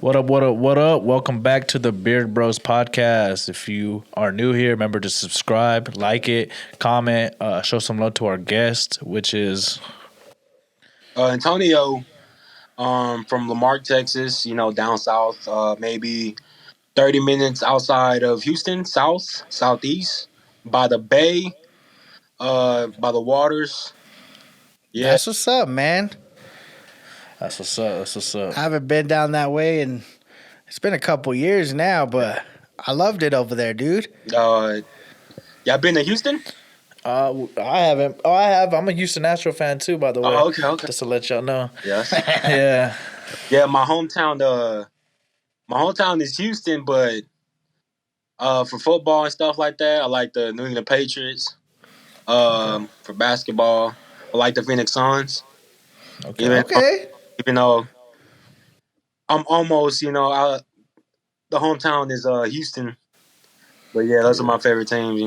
What up, what up, what up? Welcome back to the Beard Bros podcast. If you are new here, remember to subscribe, like it, comment, show some love to our guest, which is Antonio, from Lamarck, Texas. Down south, maybe 30 minutes outside of Houston, southeast, by the bay, by the waters. Yeah. That's what's up, man. that's what's up. That's what's up. I haven't been down that way, and it's been a couple years now, but I loved it over there, dude. Y'all been to Houston? I haven't. Oh, I have. I'm a Houston Astro fan too, by the way. Oh, okay. Just to let y'all know. Yes. Yeah. Yeah, my hometown. My hometown is Houston, but for football and stuff like that, I like the New England Patriots. For basketball, I like the Phoenix Suns. Okay. Even though I'm almost, the hometown is Houston. But yeah, those are my favorite teams.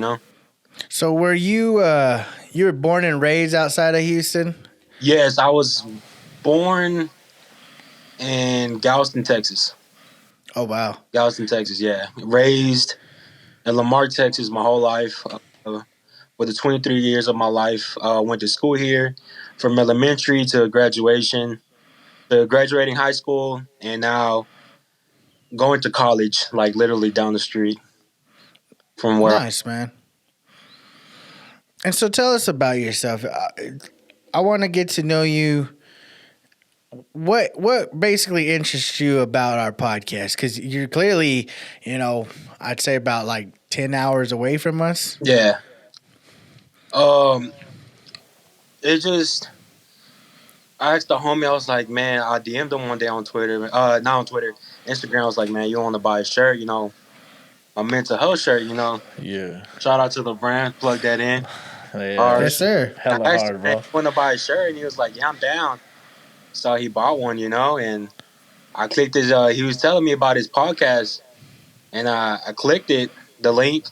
So were you were born and raised outside of Houston? Yes, I was born in Galveston, Texas. Oh wow. Galveston, Texas, yeah. Raised in Lamar, Texas my whole life. For the 23 years of my life, went to school here from elementary to graduation, to graduating high school, and now going to college, like literally down the street from where Nice, man. And so tell us about yourself. I want to get to know you. What basically interests you about our podcast? Because you're clearly, I'd say about like 10 hours away from us. Yeah. It just I asked the homie, I was like, man, I DM'd him one day on Twitter, not on Twitter, Instagram. I was like, man, you want to buy a shirt, a mental health shirt, Yeah. Shout out to the brand, plug that in. Yeah. Yes, sir. Hella I asked hard, him, bro. man, you want to buy a shirt? And he was like, yeah, I'm down. So he bought one, and I clicked his, he was telling me about his podcast, and I clicked it, the link,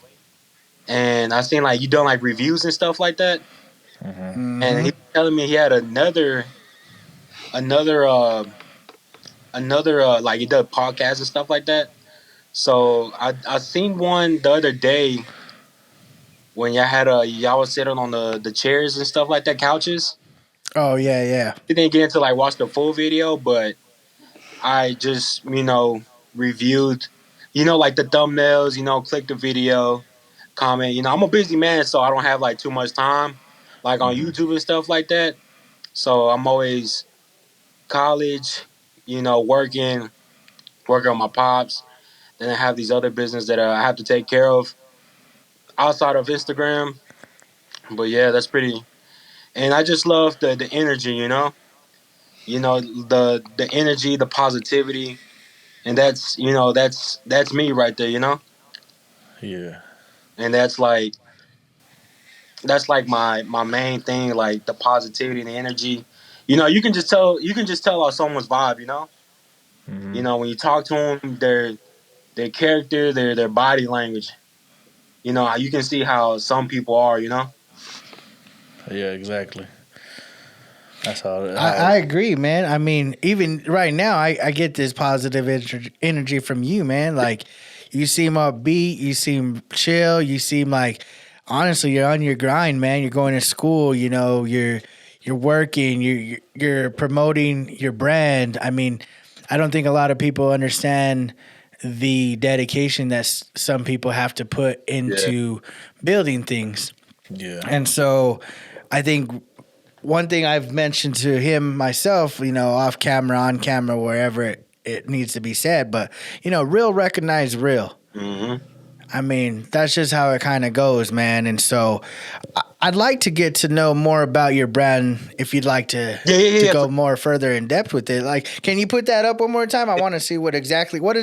and I seen like you done like reviews and stuff like that. Mm-hmm. And he was telling me he had another like he does podcasts and stuff like that. So I seen one the other day when y'all was sitting on the chairs and stuff like that, couches. Oh yeah. I didn't get into like watch the full video, but I just reviewed, like the thumbnails, click the video, comment. I'm a busy man, so I don't have like too much time, like on YouTube and stuff like that. So I'm always college, working on my pops. Then I have these other business that I have to take care of outside of Instagram. But yeah, that's pretty. And I just love the energy, the energy, the positivity, and that's me right there. Yeah. And that's like my main thing, like the positivity and the energy. You can just tell how someone's vibe. Mm-hmm. When you talk to them, their character, their body language. You can see how some people are. Yeah, exactly. That's how. I agree, man. I mean, even right now, I get this positive energy from you, man. Like, you seem upbeat, you seem chill, you seem like, honestly, you're on your grind, man. You're going to school, you're working, you're promoting your brand. I mean, I don't think a lot of people understand the dedication that some people have to put into building things. Yeah. And so I think one thing I've mentioned to him myself, off camera, on camera, wherever it needs to be said, but, real recognize real. Mm-hmm. I mean, that's just how it kind of goes, man. And so I'd like to get to know more about your brand if you'd like to go more further in depth with it. Like, can you put that up one more time? I want to see what does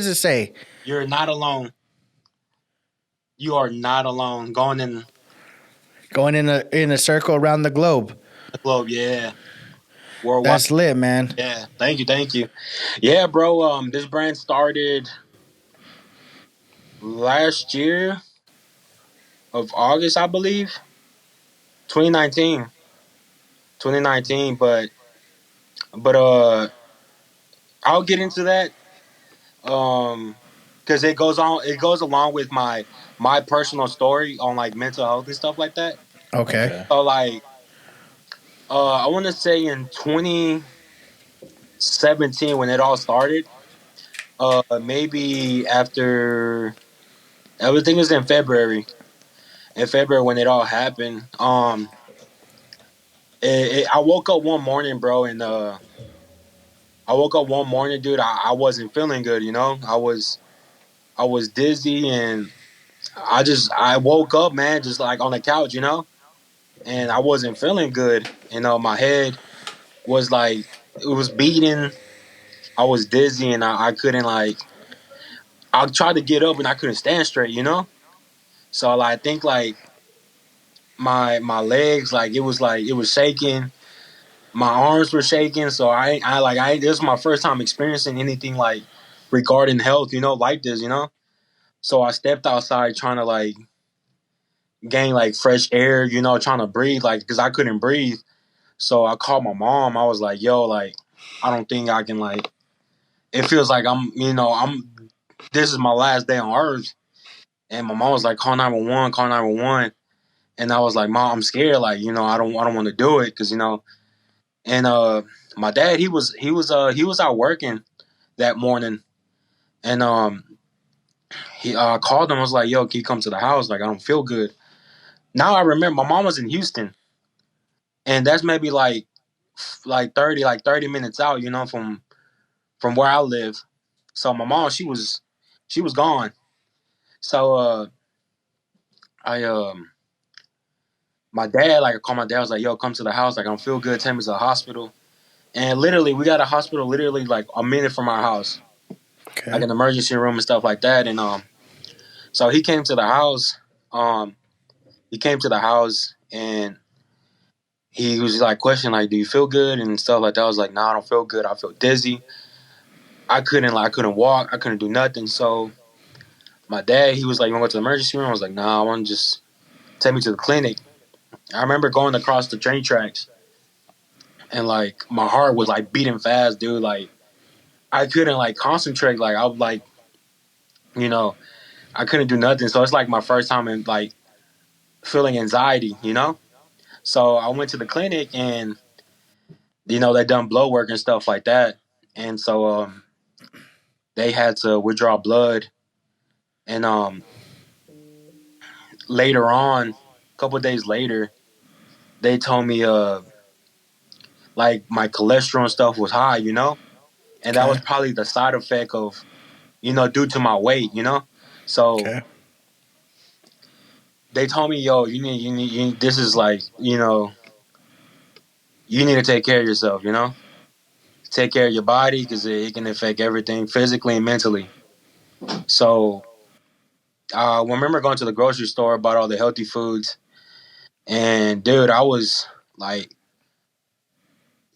it say? You're not alone. You are not alone. Going in in a circle around the globe. the globe, yeah. Worldwide. That's lit, man. Yeah. Thank you. Yeah, bro. This brand started last year of August, I believe. 2019. 2019, but I'll get into that. because it goes along with my personal story on like mental health and stuff like that. Okay. Okay. So like, I want to say in 2017 when it all started. Maybe after everything was in February. In February when it all happened. I woke up one morning, bro, and I woke up one morning, dude. I wasn't feeling good. You know, I was dizzy, and I woke up, man, just like on the couch, you know, and I wasn't feeling good. You know, my head was like it was beating. I was dizzy, and I couldn't like. I tried to get up, and I couldn't stand straight. You know, so like, I think like my legs, like it was shaking. My arms were shaking, so I this was my first time experiencing anything like regarding health, you know, like this, you know. So I stepped outside trying to like gain like fresh air, you know, trying to breathe, like because I couldn't breathe. So I called my mom. I was like, "Yo, like, I don't think I can like." It feels like I'm. This is my last day on earth, and my mom was like, "Call 911, call 911." And I was like, "Mom, I'm scared. Like, you know, I don't want to do it because you know." And my dad, he was out working that morning, and he called him. I was like, "Yo, can you come to the house? Like, I don't feel good." Now I remember my mom was in Houston, and that's maybe like 30 minutes out, you know, from where I live. So my mom, she was gone. So I my dad, like I called my dad. I was like, "Yo, come to the house. Like, I don't feel good. Take me to the hospital." And literally, we got a hospital literally like a minute from our house, like Okay. an emergency room and stuff like that. And so he came to the house. Um, he came to the house and he was like questioning like, "Do you feel good?" and stuff like that. I was like, "No, I don't feel good. I feel dizzy. I couldn't walk. I couldn't do nothing." So my dad, he was like, "You want to go to the emergency room?" I was like, "Nah, I want to just take me to the clinic." I remember going across the train tracks and like my heart was like beating fast, dude. Like I couldn't like concentrate. Like I was like, you know, I couldn't do nothing. So it's like my first time in like feeling anxiety, you know. So I went to the clinic and you know they done blood work and stuff like that, and so they had to withdraw blood, and later on, a couple of days later, they told me like my cholesterol and stuff was high, you know, and that was Okay. probably the side effect of you know due to my weight, you know. So Okay. they told me, yo, this is like you know you need to take care of yourself, you know, take care of your body because it can affect everything physically and mentally. So I remember going to the grocery store, bought all the healthy foods, and dude, I was like,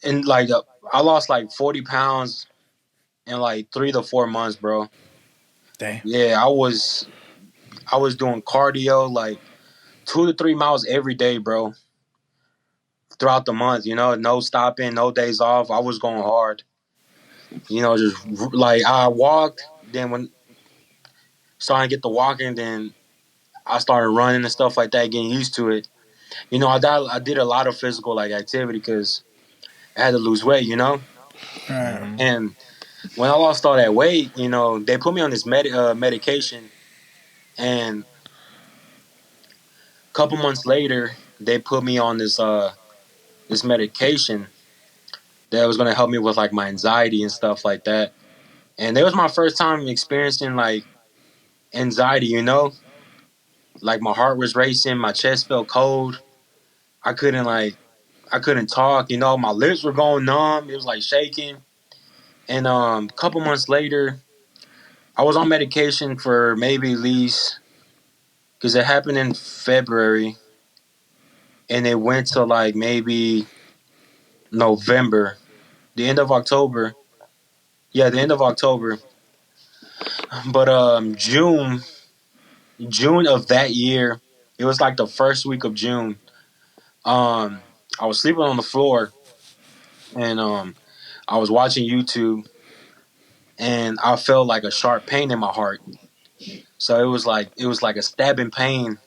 in like, I lost like 40 pounds in like 3 to 4 months, bro. Dang. Yeah, I was doing cardio like 2 to 3 miles every day, bro, throughout the month. You know, no stopping, no days off. I was going hard. You know, just like I walked. Then when starting to get the walking, then I started running and stuff like that, getting used to it. You know, I did a lot of physical like activity because I had to lose weight. You know, Right. Mm-hmm. and when I lost all that weight, you know, they put me on this medication, and a couple months later, they put me on this medication that was going to help me with like my anxiety and stuff like that. And it was my first time experiencing like anxiety, you know, like my heart was racing, my chest felt cold. I couldn't like I couldn't talk, you know, my lips were going numb. It was like shaking. And a couple months later, I was on medication for maybe at least because it happened in February and it went to like maybe November, the end of October. Yeah, the end of October. But June of that year, it was like the first week of June. Um, I was sleeping on the floor and I was watching YouTube and I felt like a sharp pain in my heart. So it was like a stabbing pain,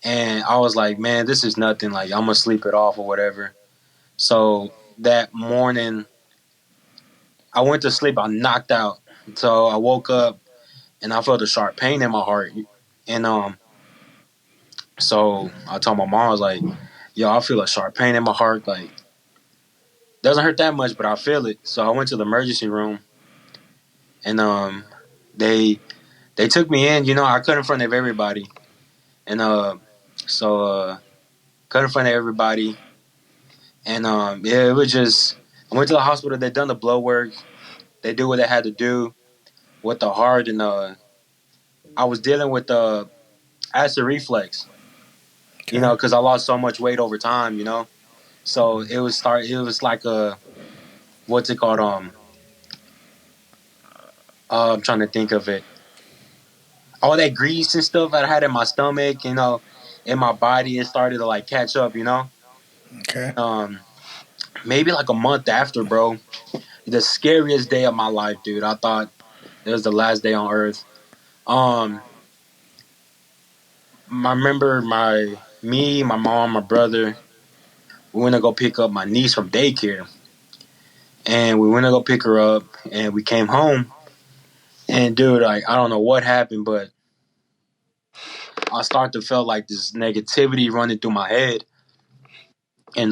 and I was like, man, this is nothing. Like I'm gonna sleep it off or whatever. So that morning, I went to sleep. I knocked out. So I woke up and I felt a sharp pain in my heart, and so I told my mom, I was like, yo, I feel a sharp pain in my heart. Like doesn't hurt that much, but I feel it. So I went to the emergency room, and they they took me in. I cut in front of everybody, and so cut in front of everybody, and yeah, it was just. I went to the hospital. They done the blood work. They do what they had to do with the heart, and I was dealing with acid reflux. Okay. Because I lost so much weight over time. So it was start. It was like a what's it called? I'm trying to think of it. All that grease and stuff I had in my stomach, in my body, it started to like catch up. Okay. Um, Maybe like a month after, bro. The scariest day of my life, dude. I thought it was the last day on earth. Um, I remember my mom, my brother. We went to go pick up my niece from daycare, and we went to go pick her up, and we came home. And dude, like I don't know what happened, but I started to feel like this negativity running through my head, and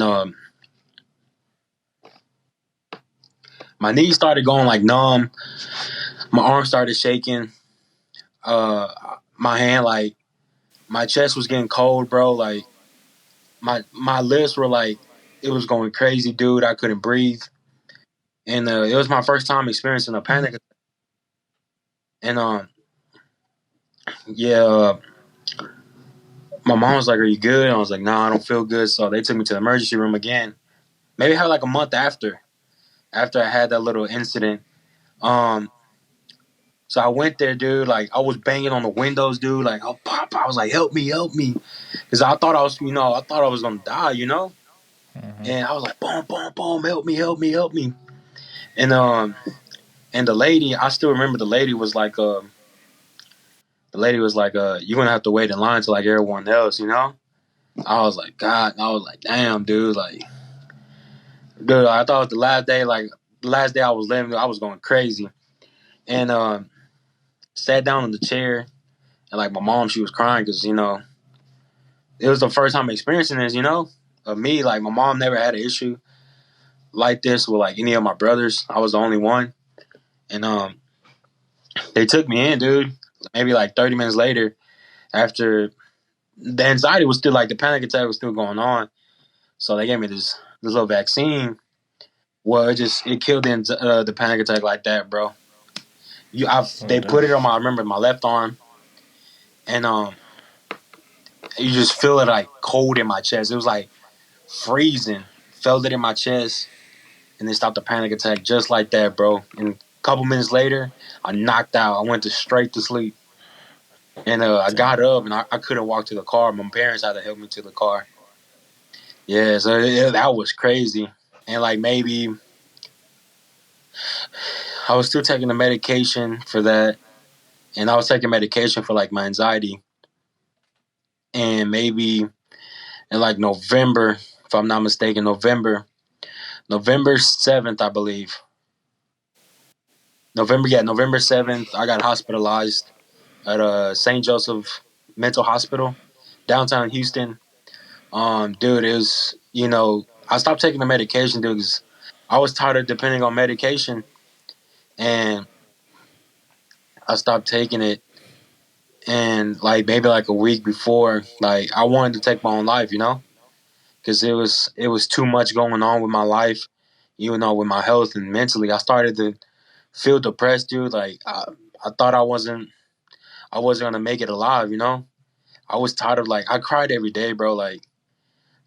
my knees started going like numb. My arm started shaking. Uh, my hand, like my chest was getting cold, bro. Like my lips were like it was going crazy, dude. I couldn't breathe, and it was my first time experiencing a panic attack. And yeah, my mom was like, "Are you good?" And I was like, "No, I don't feel good." So they took me to the emergency room again. Maybe had like a month after I had that little incident. Um, so I went there, dude. Like I was banging on the windows, dude. Like, oh, pop! I was like, "Help me, help me," because I thought I thought I was gonna die. Mm-hmm. And I was like, "Boom, boom, boom! Help me, help me, help me!" And the lady, I still remember the lady was like, "You're gonna have to wait in line to like everyone else." I was like, God, I was like, damn, dude, like, dude, I thought it was the last day, like, the last day I was living, I was going crazy, and sat down in the chair, and like my mom, she was crying because it was the first time experiencing this. Of me, like my mom never had an issue like this with like any of my brothers. I was the only one, and they took me in, dude. Maybe like 30 minutes later, after the anxiety was still like the panic attack was still going on, so they gave me this little vaccine. Well, it killed the panic attack like that, bro. Oh, They damn. put it on my I remember my left arm, and you just feel it like cold in my chest. It was like freezing. Felt it in my chest, and then stopped the panic attack just like that, bro. And a couple minutes later, I knocked out. I went to straight to sleep, and I got Damn. up and I couldn't walk to the car. My parents had to help me to the car. Yeah, so that was crazy. And like maybe I was still taking the medication for that, and I was taking medication for like my anxiety. And maybe in like November, if I'm not mistaken, November 7th, I believe. November 7th, I got hospitalized at St. Joseph Mental Hospital, downtown Houston. Dude, it was I stopped taking the medication, dude, because I was tired of depending on medication, and I stopped taking it. And like maybe like a week before, like I wanted to take my own life, because it was too much going on with my life, with my health and mentally. I started to feel depressed, dude. Like I thought I wasn't gonna make it alive. I was tired of like I cried every day, bro. Like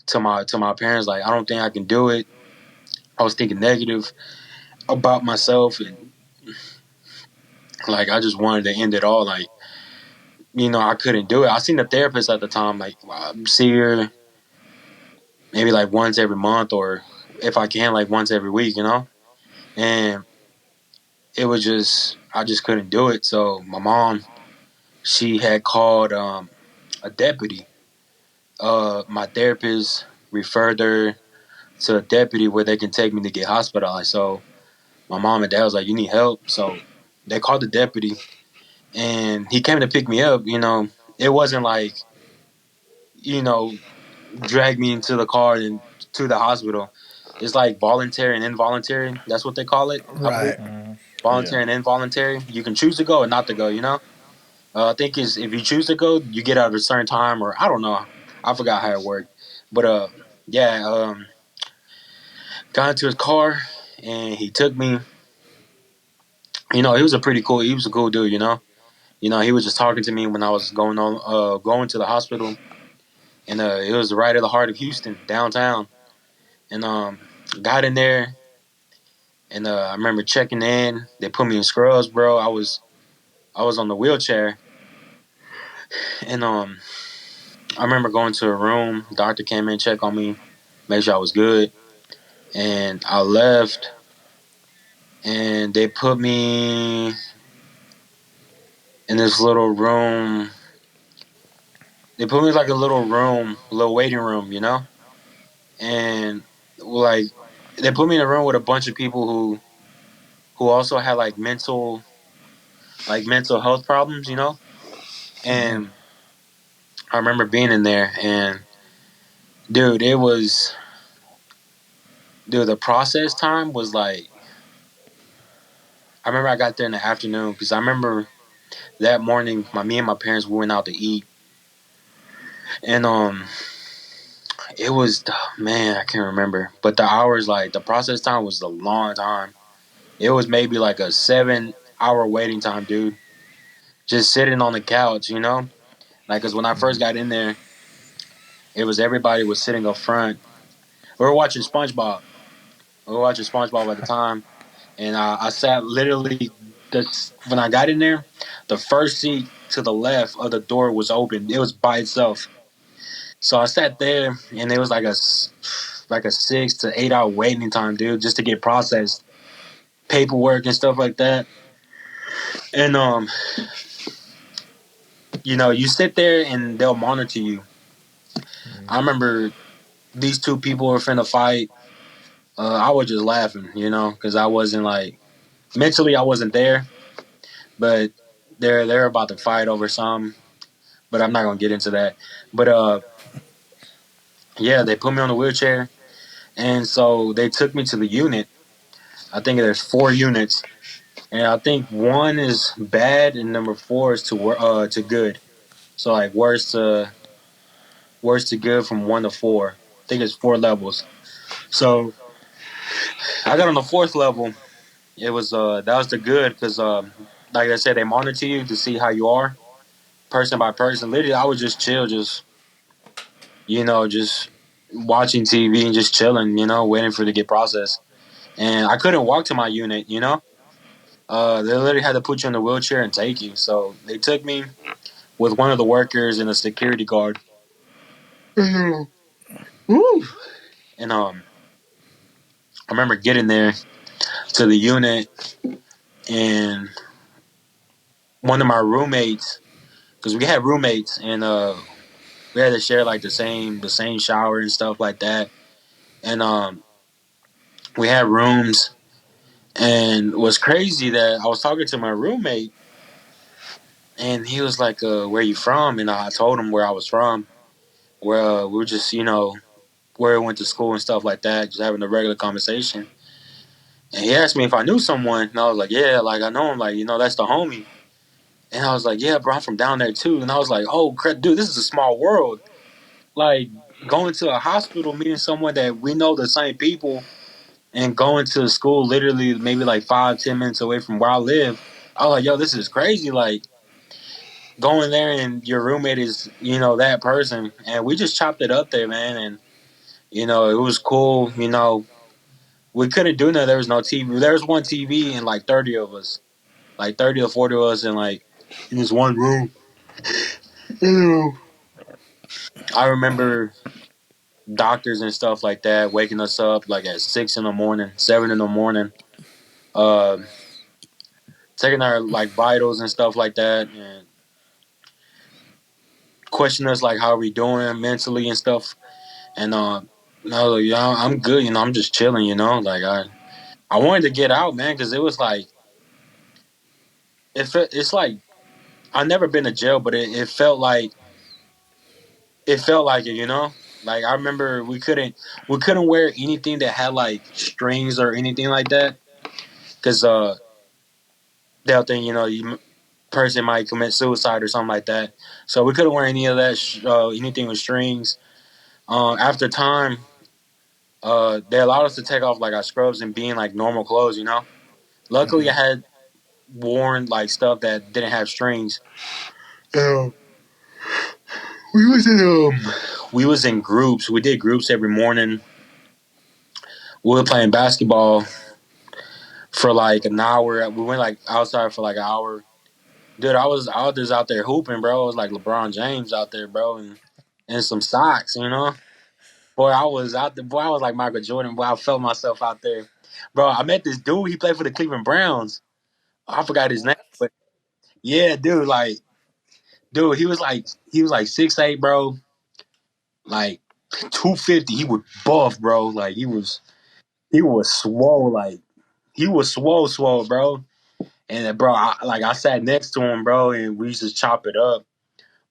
to my parents, like I don't think I can do it. I was thinking negative about myself, and like I just wanted to end it all. Like I couldn't do it. I seen the therapist at the time, like see her maybe like once every month, or if I can, like once every week. And it was just I just couldn't do it. So my mom, she had called a deputy. My therapist referred her to a deputy where they can take me to get hospitalized. So my mom and dad was like, "You need help." So they called the deputy, and he came to pick me up. It wasn't like you know drag me into the car and to the hospital. It's like voluntary and involuntary. That's what they call it, I believe. Right. Voluntary Yeah. and involuntary. You can choose to go or not to go. I think is if you choose to go, you get out at a certain time, or I don't know. I forgot how it worked, but yeah. Got into his car and he took me. He was a pretty cool. He was a cool dude. He was just talking to me when I was going to the hospital, and it was right at the heart of Houston, downtown. And got in there, and I remember checking in. They put me in scrubs, bro. I was on the wheelchair, and I remember going to a room. Doctor came in, checked on me, made sure I was good, and I left. And they put me in this little room. They put me in like a little room, a little waiting room, and like they put me in a room with a bunch of people who also had like mental health problems, and I remember being in there, and dude, the process time was like, I remember I got there in the afternoon because I remember that morning, me and my parents went out to eat, and it was, man, I can't remember, but the hours, like the process time was a long time. It was maybe like a 7 hour waiting time, dude. Just sitting on the couch, like because when I first got in there, it was everybody was sitting up front. We were watching SpongeBob. We were watching SpongeBob at the time, and I sat literally. When I got in there, the first seat to the left of the door was open. It was by itself. So I sat there, and it was like a 6 to 8 hour waiting time, dude, just to get processed, paperwork and stuff like that. And you sit there and they'll monitor you. I remember these two people were finna fight. I was just laughing, because I wasn't like mentally I wasn't there, but they're about to fight over some. But I'm not gonna get into that. But yeah, they put me on a wheelchair, and so they took me to the unit. I think there's 4 units, and I think one is bad, and number 4 is to good. So like worst to good from 1 to 4. I think it's 4 levels. So I got on the 4th level. It was that was the good because like I said, they monitor you to see how you are person by person. Literally, I was just chill, just watching TV and just chilling, waiting for it to get processed. And I couldn't walk to my unit, they literally had to put you in the wheelchair and take you. So they took me with one of the workers and a security guard. Mhm. Woo. And I remember getting there to the unit, and one of my roommates, because we had roommates, and we had to share like the same shower and stuff like that. And we had rooms, and it was crazy that I was talking to my roommate, and he was like, "Where you from?" And I told him where I was from, where we were just where I went to school and stuff like that, just having a regular conversation. And he asked me if I knew someone, and I was like, "Yeah, like I know him, like that's the homie." And I was like, "Yeah, bro, I'm from down there too." And I was like, "Oh, crap, dude, this is a small world." Like going to a hospital, meeting someone that we know the same people, and going to school literally maybe like 5-10 minutes away from where I live. I was like, "Yo, this is crazy." Like going there and your roommate is that person, and we just chopped it up there, man. And it was cool. We couldn't do nothing. There was no TV. There was one TV and like 30 of us, like 30 or 40 of us, in this one room. I remember doctors and stuff like that waking us up like at 6 in the morning, 7 in the morning. Uh, taking our like vitals and stuff like that, and questioning us like how we doing mentally and stuff. And no, yeah, I'm good. You know, I'm just chilling. You know, like I wanted to get out, man, because it was like it's like I've never been to jail, but it felt like it. You know, like I remember we couldn't wear anything that had like strings or anything like that because they'll think person might commit suicide or something like that. So we couldn't wear any of that anything with strings. After time, they allowed us to take off like our scrubs and be in like normal clothes. You know, luckily I had worn like stuff that didn't have strings. Um, we was in groups. We did groups every morning. We were playing basketball for like an hour. We went like outside for like an hour. Dude, I was just out there hooping, bro. It was like LeBron James out there, bro, and some socks, you know. Boy, I was out there. Boy, I was like Michael Jordan. Boy, I felt myself out there, bro. I met this dude. He played for the Cleveland Browns. I forgot his name, but yeah, dude, he was like 6'8", bro, like 250. He was buff, bro. Like he was swole, like he was swole, bro. And bro, I sat next to him, bro, and we used to chop it up.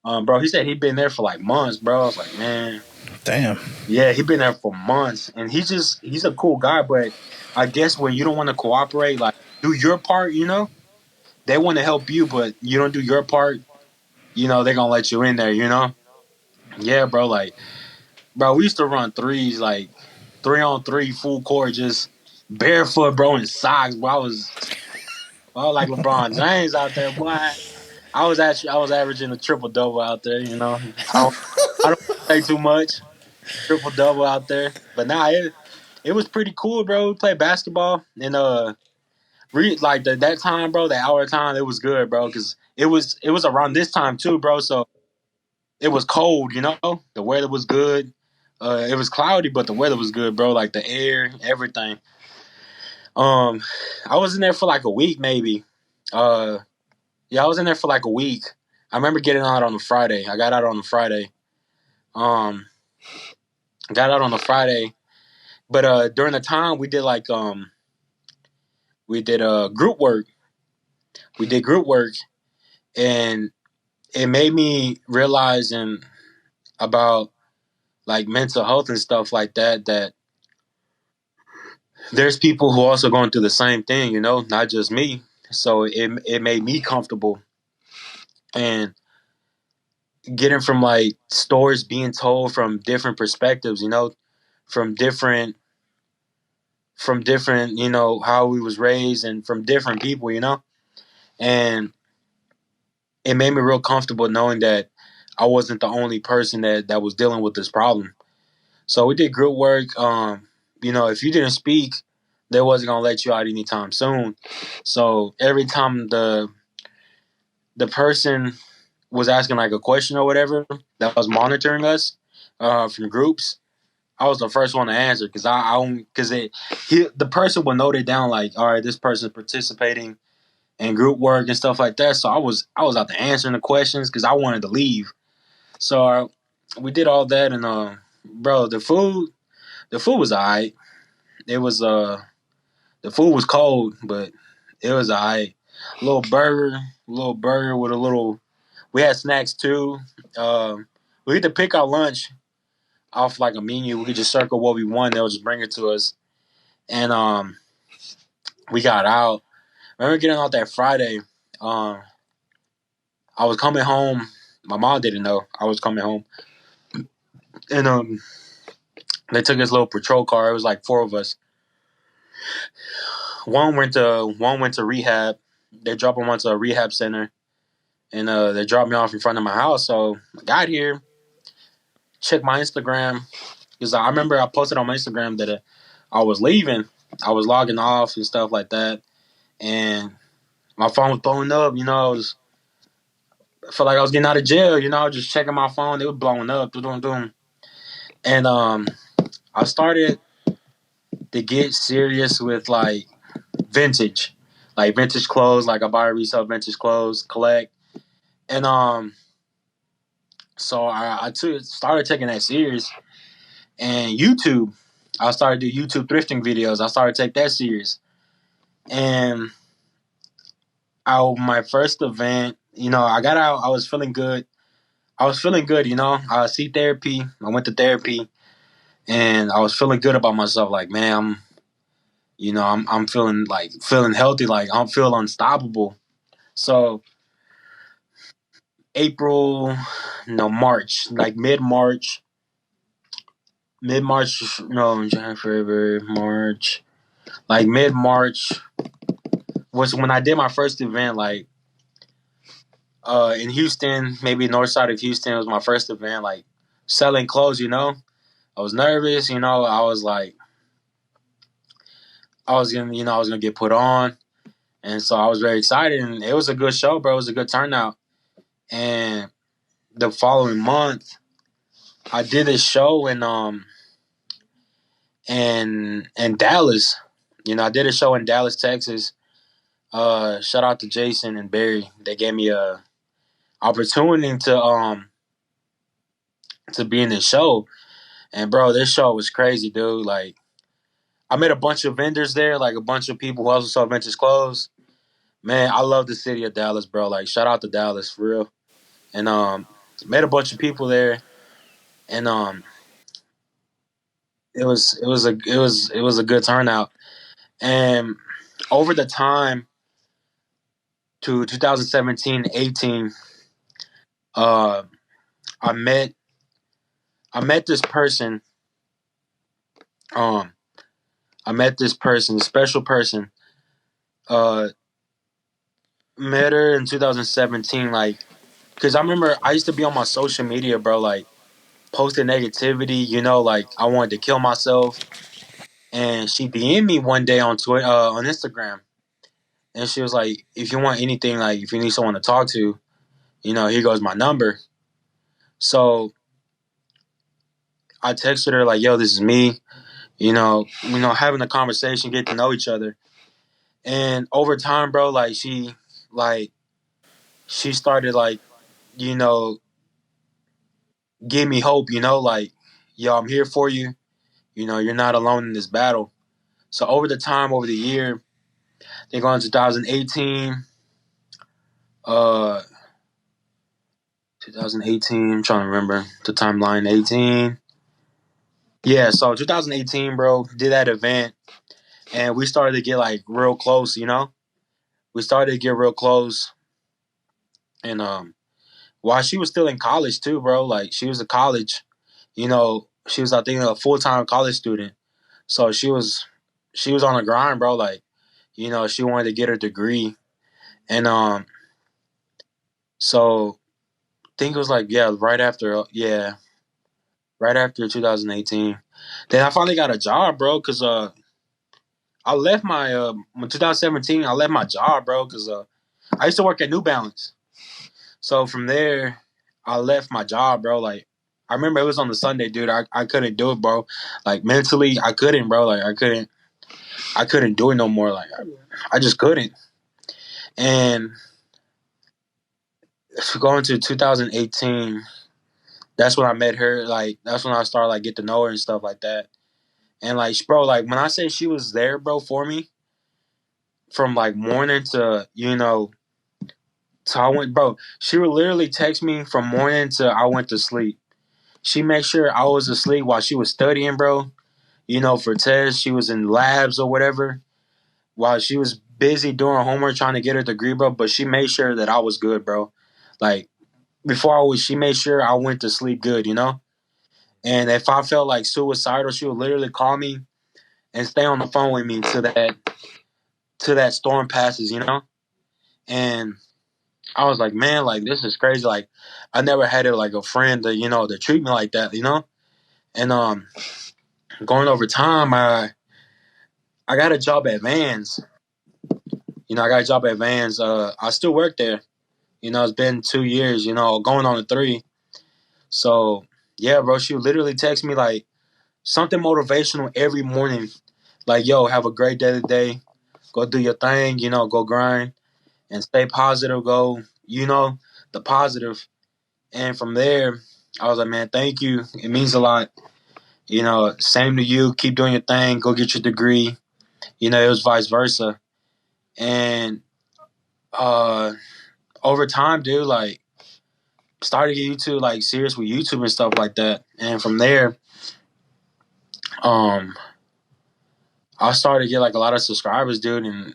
Bro, he said he'd been there for like months, bro. I was like, man, Damn. yeah, he'd been there for months, and he's a cool guy. But I guess when you don't want to cooperate, like do your part, they want to help you, but you don't do your part, they're gonna let you in there, Yeah, bro, like, bro, we used to run threes, like 3-on-3, full court, just barefoot, bro, in socks. Bro, I was like LeBron James out there, boy. I was averaging a triple double out there. I don't say too much. Triple double out there, but nah, it was pretty cool, bro. We played basketball and like that time, bro. That hour time, it was good, bro, because it was around this time too, bro. So it was cold, The weather was good. It was cloudy, but the weather was good, bro. Like the air, everything. Um, I was in there for like a week, maybe. Uh, yeah, I was in there for like a week. I remember getting out on a Friday. I got out on a Friday. Um, got out on a Friday, but during the time we did group work. We did group work, and it made me realizing about like mental health and stuff like that. That there's people who also going through the same thing, not just me. So it made me comfortable and getting from like stories being told from different perspectives, from different how we was raised and from different people, and it made me real comfortable knowing that I wasn't the only person that was dealing with this problem. So we did group work. If you didn't speak, they wasn't gonna let you out anytime soon. So every time the person was asking like a question or whatever that was monitoring us from groups, I was the first one to answer because the person would note it down like, all right, this person's participating in group work and stuff like that. So I was out there answering the questions because I wanted to leave. So we did all that, and bro, the food was alright. It was the food was cold, but it was alright. Little burger with a little. We had snacks too. We had to pick our lunch off like a menu. We could just circle what we want. They'll just bring it to us, and we got out. I remember getting out that Friday. Um, I was coming home. My mom didn't know I was coming home, and they took this little patrol car. It was like four of us. One went to rehab. They dropped him onto a rehab center, and they dropped me off in front of my house. So I got here, checked my Instagram because I remember I posted on my Instagram that I was leaving. I was logging off and stuff like that, and my phone was blowing up. I felt like I was getting out of jail. I was just checking my phone. It was blowing up, doom, doom. And I started to get serious with like vintage. like vintage clothes. Like I buy and resell vintage clothes, collect, and so started taking that serious. And YouTube, I started to do YouTube thrifting videos. I started to take that serious. And my first event, I got out. I was feeling good. I see therapy. I went to therapy, and I was feeling good about myself. Like, man, I'm feeling healthy. Like, I'm feeling unstoppable. So April, no, March, like mid March, no, January, February, March, like mid March was when I did my first event. Like, in Houston, maybe north side of Houston, was my first event. Like selling clothes. I was nervous. I was like, I was gonna get put on, and so I was very excited. And it was a good show, bro. It was a good turnout. And the following month, I did this show in Dallas. I did a show in Dallas, Texas. Shout out to Jason and Barry. They gave me a opportunity to be in this show. And bro, this show was crazy, dude. Like, I met a bunch of vendors there, like a bunch of people who also sell vintage clothes. Man, I love the city of Dallas, bro. Like, shout out to Dallas for real. And met a bunch of people there, and it was a good turnout. And over the time to 2017, 18, uh, I met this person. Um, I met this person, a special person. Uh, Met her in 2017, like, cause I remember I used to be on my social media, bro, like posting negativity. Like I wanted to kill myself. And she DM'd me one day on Twitter, on Instagram, and she was like, "If you want anything, like if you need someone to talk to, here goes my number." So I texted her like, "Yo, this is me." Having a conversation, get to know each other, and over time, bro, like she started like, you know, give me hope. Like, yo, I'm here for you. You're not alone in this battle. So over the year, they go in 2018. Uh, 2018. I'm trying to remember the timeline. 18. Yeah, so 2018, bro, did that event, and we started to get like real close. We started to get real close, and while she was still in college too, bro, like she was a college, she was I think a full time college student, so she was on the grind, bro. Like, she wanted to get her degree, and so I think it was like right after 2018. Then I finally got a job, bro, because I left my in 2017. I left my job, bro, because I used to work at New Balance. So from there, I left my job, bro. Like, I remember it was on the Sunday, dude. I couldn't do it, bro. Like, mentally, I couldn't, bro. Like, I couldn't do it no more. Like, I just couldn't. And going to 2018, that's when I met her. Like, that's when I started like get to know her and stuff like that. And like, bro, like when I say she was there, bro, for me from like morning to so I went, bro. She would literally text me from morning to I went to sleep. She made sure I was asleep while she was studying, bro. For tests, she was in labs or whatever. While she was busy doing homework, trying to get her degree, bro. But she made sure that I was good, bro. Like she made sure I went to sleep good. And if I felt like suicidal, she would literally call me and stay on the phone with me till that storm passes. And I was like, man, like this is crazy. Like I never had it like a friend to treat me like that. And going over time, I got a job at Vans. I got a job at Vans. I still work there. It's been 2 years. Going on to 3. So yeah, bro, she would literally text me like something motivational every morning. Like, yo, have a great day today. go do your thing, go grind and stay positive. Go, the positive. And from there, I was like, man, thank you. It means a lot. Same to you. Keep doing your thing. Go get your degree. It was vice versa. And over time, dude, like started getting YouTube like serious with YouTube and stuff like that. And from there, um, I started to get like a lot of subscribers, dude. And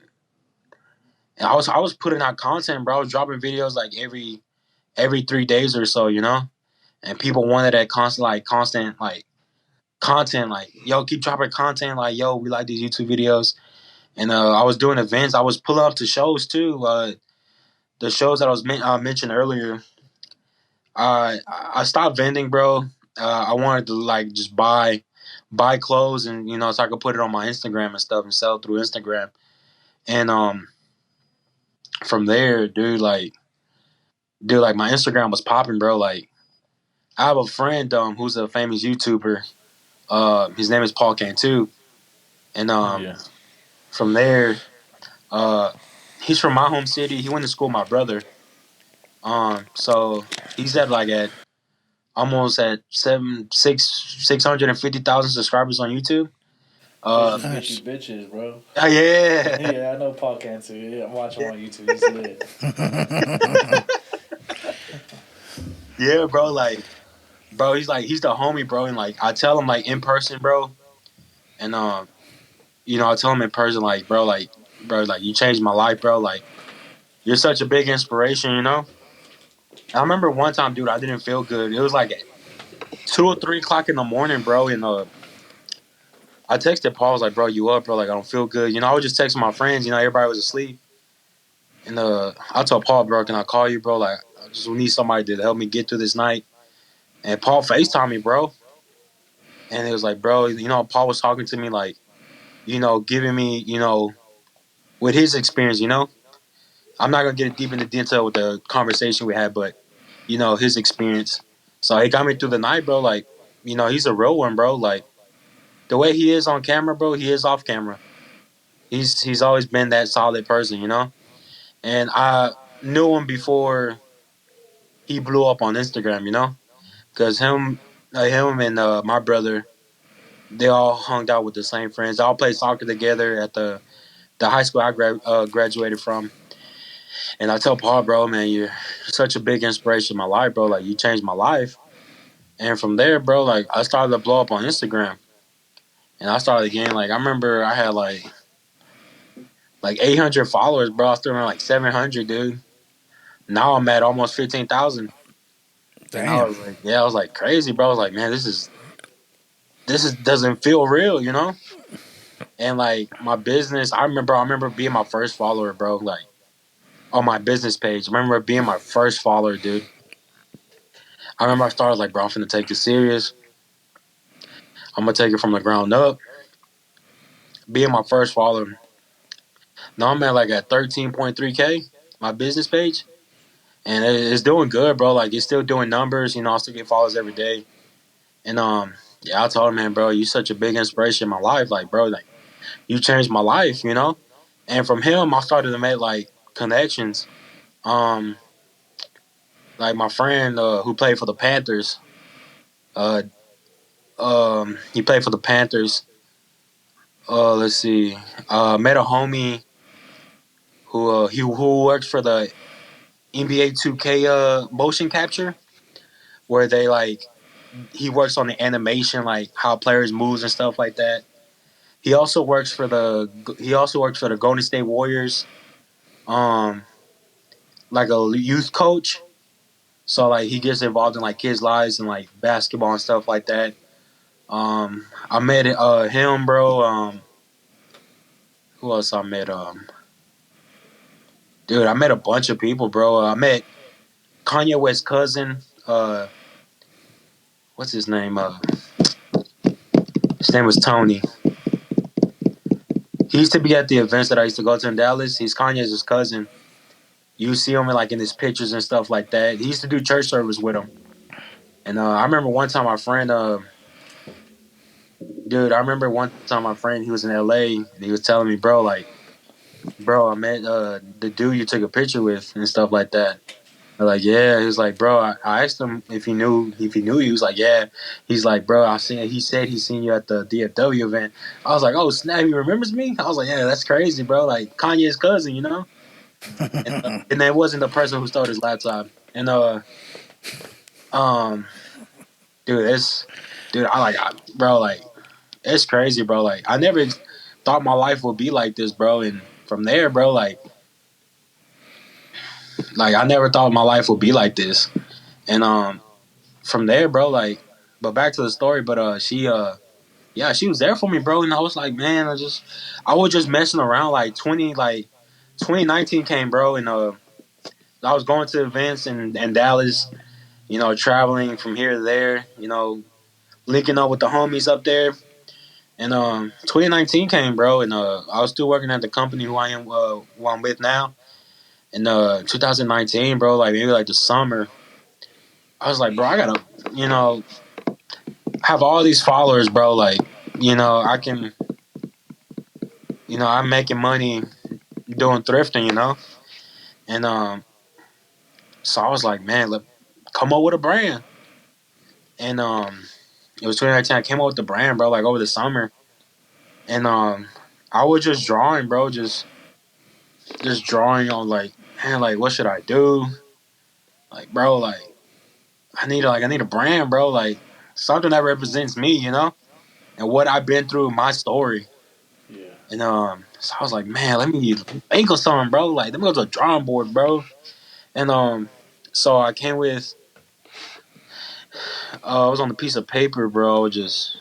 I was putting out content, bro. I was dropping videos like every 3 days or so, And people wanted that constant like content, like yo, keep dropping content, like yo, we like these YouTube videos. And I was doing events. I was pulling up to shows too. The shows that I was mentioned earlier. I stopped vending, bro. I wanted to like just buy clothes and so I could put it on my Instagram and stuff and sell through Instagram. And from there, dude, like my Instagram was popping, bro. Like I have a friend who's a famous YouTuber. His name is Paul Cantu. And Yeah. from there, uh, he's from my home city. He went to school with my brother. So he's at almost at 650,000 subscribers on YouTube. Bitches, Nice. bitches, bro. Yeah, Yeah, I know Paul Cantu. Yeah, I'm watching him on YouTube. He's lit. yeah, bro. Like, bro, he's the homie, bro. And like, I tell him like in person, bro. And I tell him in person, like, bro, like you changed my life, bro. Like, you're such a big inspiration. I remember one time, dude, I didn't feel good. It was like at 2 or 3 o'clock in the morning, bro. And I texted Paul, I was like, bro, you up, bro? Like, I don't feel good. I was just texting my friends. Everybody was asleep. And I told Paul, bro, can I call you, bro? Like, I just need somebody to help me get through this night. And Paul FaceTimed me, bro. And it was like, bro, Paul was talking to me, like, giving me, with his experience, I'm not going to get deep into detail with the conversation we had, but, his experience. So he got me through the night, bro. Like, he's a real one, bro. Like, the way he is on camera, bro, he is off camera. He's always been that solid person. And I knew him before he blew up on Instagram. Because him and my brother, they all hung out with the same friends. They all played soccer together at the high school I graduated from. And I tell Paul, bro, man, you're such a big inspiration in my life, bro. Like, you changed my life. And from there, bro, like, I started to blow up on Instagram. And I started getting, like, I remember I had, like 800 followers, bro. I was still around, like, 700, dude. Now I'm at almost 15,000. And I Damn. was like, yeah, I was like crazy, bro. I was like, man, this is doesn't feel real. And like my business, I remember being my first follower, bro. Like on my business page, I remember being my first follower, dude. I remember I started like, bro, I'm finna take this serious. I'm gonna take it from the ground up. Being my first follower. Now I'm at 13.3K, my business page, and it's doing good, bro. Like it's still doing numbers. I still get followers every day. And yeah, I told him, man, bro, you such a big inspiration in my life. Like, bro, like you changed my life. And from him, I started to make like connections. Um, like my friend who played for the Panthers. Uh, he played for the Panthers. Let's see. Met a homie who works for the NBA 2K motion capture, where they like he works on the animation, like how players moves and stuff like that. He also works for the Golden State Warriors, um, like a youth coach. So like he gets involved in like kids' lives and like basketball and stuff like that. I met him, bro. Who else I met? Dude, I met a bunch of people, bro. I met Kanye West's cousin. What's his name? His name was Tony. He used to be at the events that I used to go to in Dallas. He's Kanye's cousin. You see him in his pictures and stuff like that. He used to do church service with him. And I remember one time my friend, dude, I remember one time my friend, he was in LA and he was telling me, bro, like, bro, I met the dude you took a picture with and stuff like that. They're like, yeah. He was like, bro. I asked him if he knew you. He was like, yeah. He's like, bro. I seen. He said he seen you at the DFW event. I was like, oh snap, he remembers me. I was like, yeah, that's crazy, bro. Like Kanye's cousin, you know. And it wasn't the person who stole his laptop. And um, dude, bro, like it's crazy, bro. Like I never thought my life would be like this, bro. And from there, bro, like I never thought my life would be like this. And from there, bro, like, but back to the story. But yeah, she was there for me, bro. And I was like, man, I was just messing around. Like 2019 came, bro, and I was going to events in Dallas, you know, traveling from here to there, you know, linking up with the homies up there. And 2019 came, bro, and I was still working at the company who I'm with now. And 2019, bro, like maybe like the summer, I was like, bro, I gotta, you know, have all these followers, bro. Like, you know, I can, you know, I'm making money doing thrifting, you know, and so I was like, man, come up with a brand. And it was 2019. I came up with the brand, bro, like over the summer, and I was just drawing, bro, just drawing on like, man, like what should I do? Like, bro, like I need a brand, bro, like something that represents me, you know, and what I've been through, my story. Yeah. And so I was like, man, let me think of something, bro. Like, let me go to a drawing board, bro. And so I came with, I was on a piece of paper, bro. Just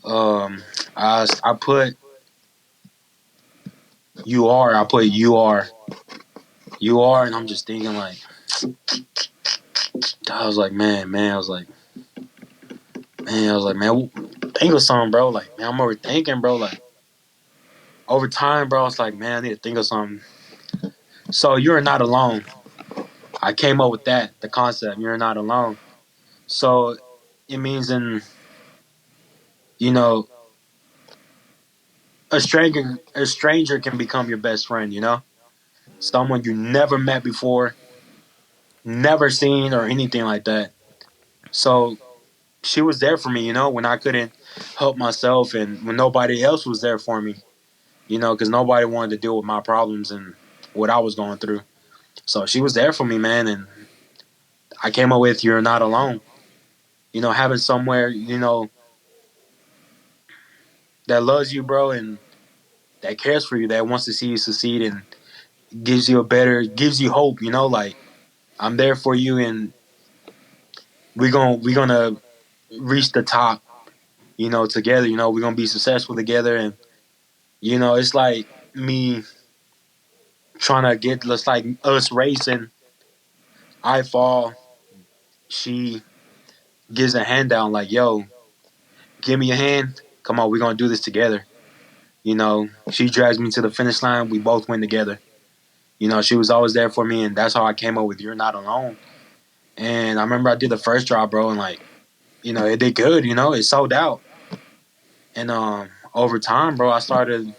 um, I put I put you are, and I'm just thinking like, I was like, I was like, man, think of something, bro. Like, man, I'm overthinking, bro. Like, over time, bro, it's like, man, I need to think of something. So you're not alone. I came up with that, the concept. You're not alone. So it means you know, a stranger can become your best friend, you know? Someone you never met before, never seen or anything like that. So she was there for me, you know, when I couldn't help myself and when nobody else was there for me, you know, because nobody wanted to deal with my problems and what I was going through. So she was there for me, man, and I came up with "You're Not Alone." You know, having somewhere, you know, that loves you, bro, and that cares for you, that wants to see you succeed and gives you hope. You know, like I'm there for you, and we're gonna reach the top. You know, together. You know, we're gonna be successful together, and you know, it's like me trying to get just like us racing. I fall, she gives a hand down, like, yo, give me your hand. Come on, we're gonna do this together. You know, she drags me to the finish line. We both win together. You know, she was always there for me, and that's how I came up with "You're Not Alone." And I remember I did the first drop, bro, and like, you know, it did good. You know, it sold out. And over time, bro, I started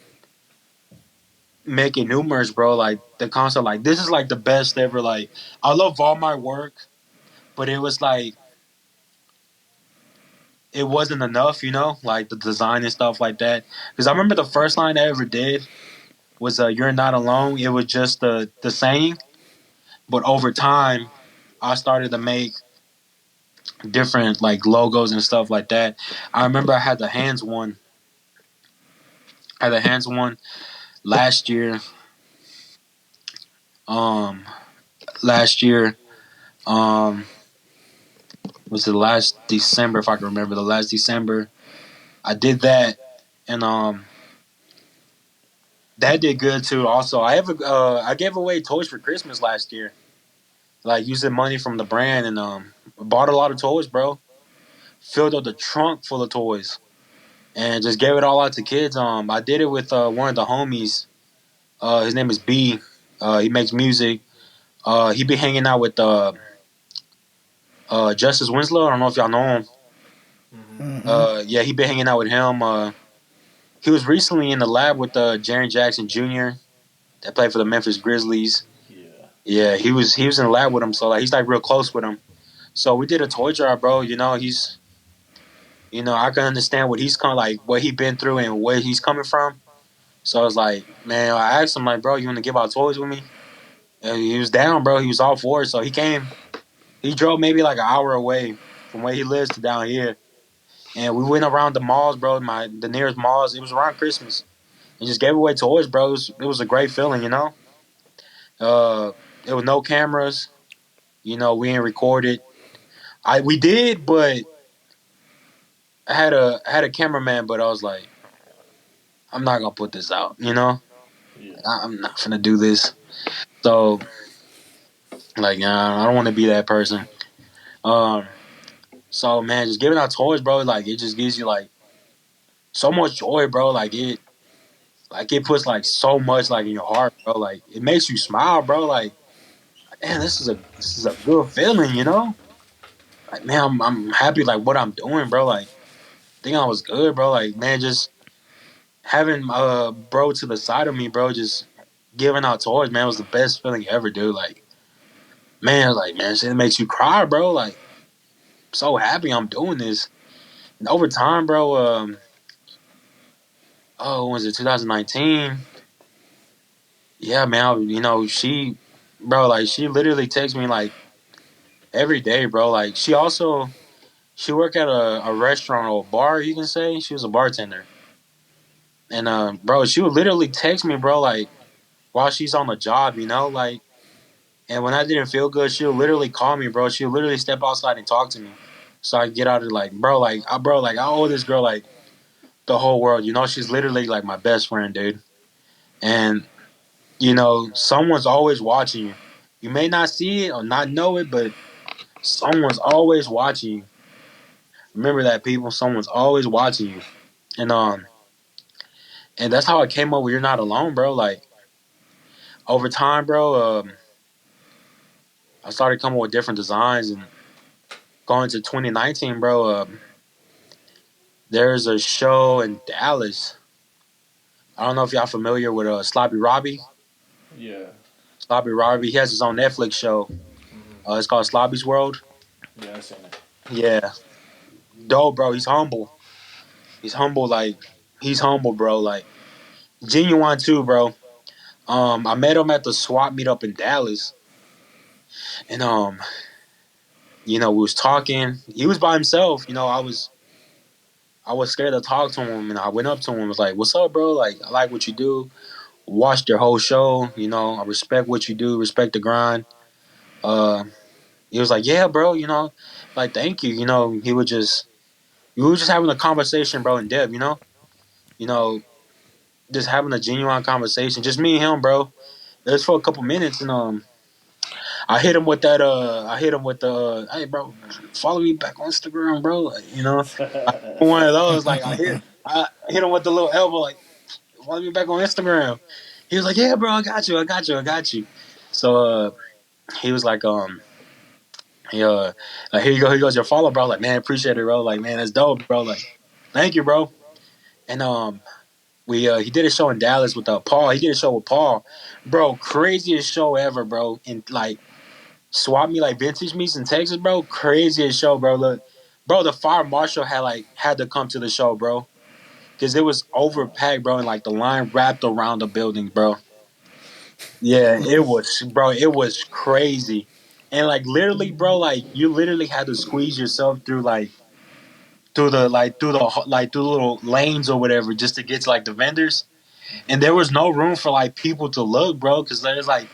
making new merch, bro. Like the concept, like this is like the best ever. Like I love all my work, but it was like it wasn't enough, you know, like the design and stuff like that. Because I remember the first line I ever did was "You're not alone." It was just the saying, but over time, I started to make different like logos and stuff like that. I remember I had the hands one. I had the hands one last year. Um, last year, um, was the last December if I can remember. The last December, I did that, and that did good too. Also, I gave away toys for Christmas last year, like using money from the brand, and bought a lot of toys, bro. Filled up the trunk full of toys, and just gave it all out to kids. I did it with one of the homies. His name is B. He makes music. He be hanging out with Justice Winslow. I don't know if y'all know him. Mm-hmm. Mm-mm. Yeah, he been hanging out with him. He was recently in the lab with Jaren Jackson Jr. that played for the Memphis Grizzlies. Yeah. Yeah, he was in the lab with him, so like he's like real close with him. So we did a toy drive, bro. I can understand what he's kind of like, what he been through and where he's coming from. So I was like, man, I asked him like, bro, you want to give out toys with me? And he was down, bro. He was all for it. So he came. He drove maybe like an hour away from where he lives to down here, and we went around the malls, bro. The nearest malls. It was around Christmas, and just gave away toys, bro. It was a great feeling, you know. There was no cameras. We ain't recorded. We did, but I had a cameraman, but I was like, I'm not gonna put this out. Yeah. I'm not gonna do this. So like, I don't want to be that person. Um, so man, just giving out toys, bro. Like it just gives you like so much joy, bro. Like it puts like so much like in your heart, bro. Like it makes you smile, bro. Like man, this is a good feeling, you know. Like man, I'm happy like what I'm doing, bro. Like think I was good, bro. Like man, just having bro to the side of me, bro, just giving out toys, man, was the best feeling ever, dude. Like man, shit makes you cry, bro. Like so happy I'm doing this. And over time, bro, oh, was it 2019? Yeah, man, bro, like she literally texts me like every day, bro. Like she worked at a restaurant or a bar, you can say. She was a bartender. And bro, she would literally text me, bro, like while she's on the job, like. And when I didn't feel good, she would literally call me, bro. She would literally step outside and talk to me, so I get out of like, bro, like I owe this girl like the whole world. She's literally like my best friend, dude. And someone's always watching you. You may not see it or not know it, but someone's always watching you. Remember that, people. Someone's always watching you. And that's how I came up with "You're Not Alone," bro. Like over time, bro, I started coming with different designs, and going to 2019, bro. There's a show in Dallas. I don't know if y'all familiar with Sloppy Robbie. Yeah. Sloppy Robbie, he has his own Netflix show. It's called Sloppy's World. Yeah, I seen it. Yeah, dope, bro. He's humble. He's humble, like he's humble, bro. Like genuine too, bro. I met him at the SWAT meetup in Dallas, and we was talking. He was by himself. I was scared to talk to him, and I went up to him and was like, "What's up, bro? Like, I like what you do. Watched your whole show. I respect what you do. Respect the grind." Uh, he was like, "Yeah, bro. Like, thank you." We were just having a conversation, bro, in depth. You know, just having a genuine conversation, just me and him, bro. It was for a couple minutes, and I hit him with that. I hit him with the, hey, bro, follow me back on Instagram, bro. Like, one of those. Like I hit him with the little elbow, like follow me back on Instagram. He was like, yeah, bro, I got you. So he was like, here you go, here goes your follow, bro. Like, man, appreciate it, bro. Like, man, that's dope, bro. Like, thank you, bro. And we he did a show in Dallas with Paul. He did a show with Paul, bro. Craziest show ever, bro. And like swap me like vintage meets in Texas, bro. Craziest show, bro. Look, bro, the fire marshal had to come to the show, bro, because it was overpacked, bro, and like the line wrapped around the building, bro. Yeah, it was, bro. It was crazy, and like literally, bro, like you literally had to squeeze yourself through through the little lanes or whatever just to get to like the vendors, and there was no room for like people to look, bro, because there's like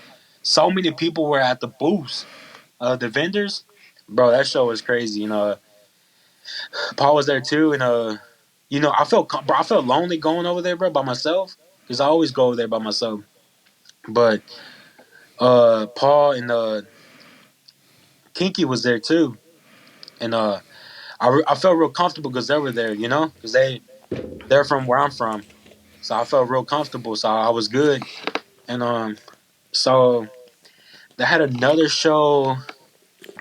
so many people were at the booths, the vendors, bro. That show was crazy. Paul was there too, and I felt lonely going over there, bro, by myself, because I always go over there by myself. But Paul and Kinky was there too, and I felt real comfortable because they were there, because they're from where I'm from, so I felt real comfortable, so I was good, and so they had another show.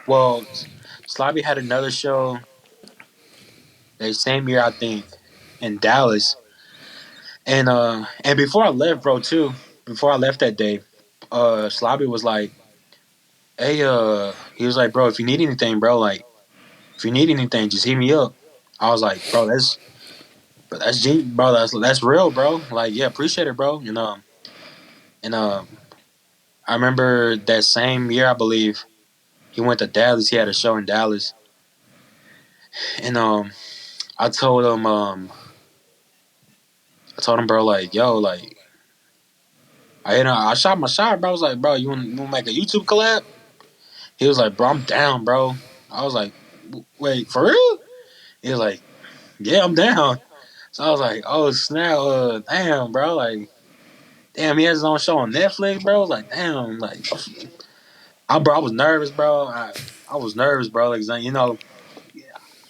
Well, Slobby had another show that same year, I think, in Dallas. And before I left, bro, too, before I left that day, Slobby was like, hey, he was like, bro, if you need anything, bro, like, if you need anything, just hit me up. I was like, bro, that's real, bro. Like, yeah, appreciate it, bro. And I remember that same year, I believe he went to Dallas. He had a show in Dallas, and I told him, bro, like, yo, like, I shot my shot, bro. I was like, bro, you want to make a YouTube collab? He was like, bro, I'm down, bro. I was like, wait, for real? He was like, yeah, I'm down. So I was like, oh snap, damn, bro, like, damn, he has his own show on Netflix, bro. I was like, damn, like, I was nervous, bro. I was nervous, bro. Like,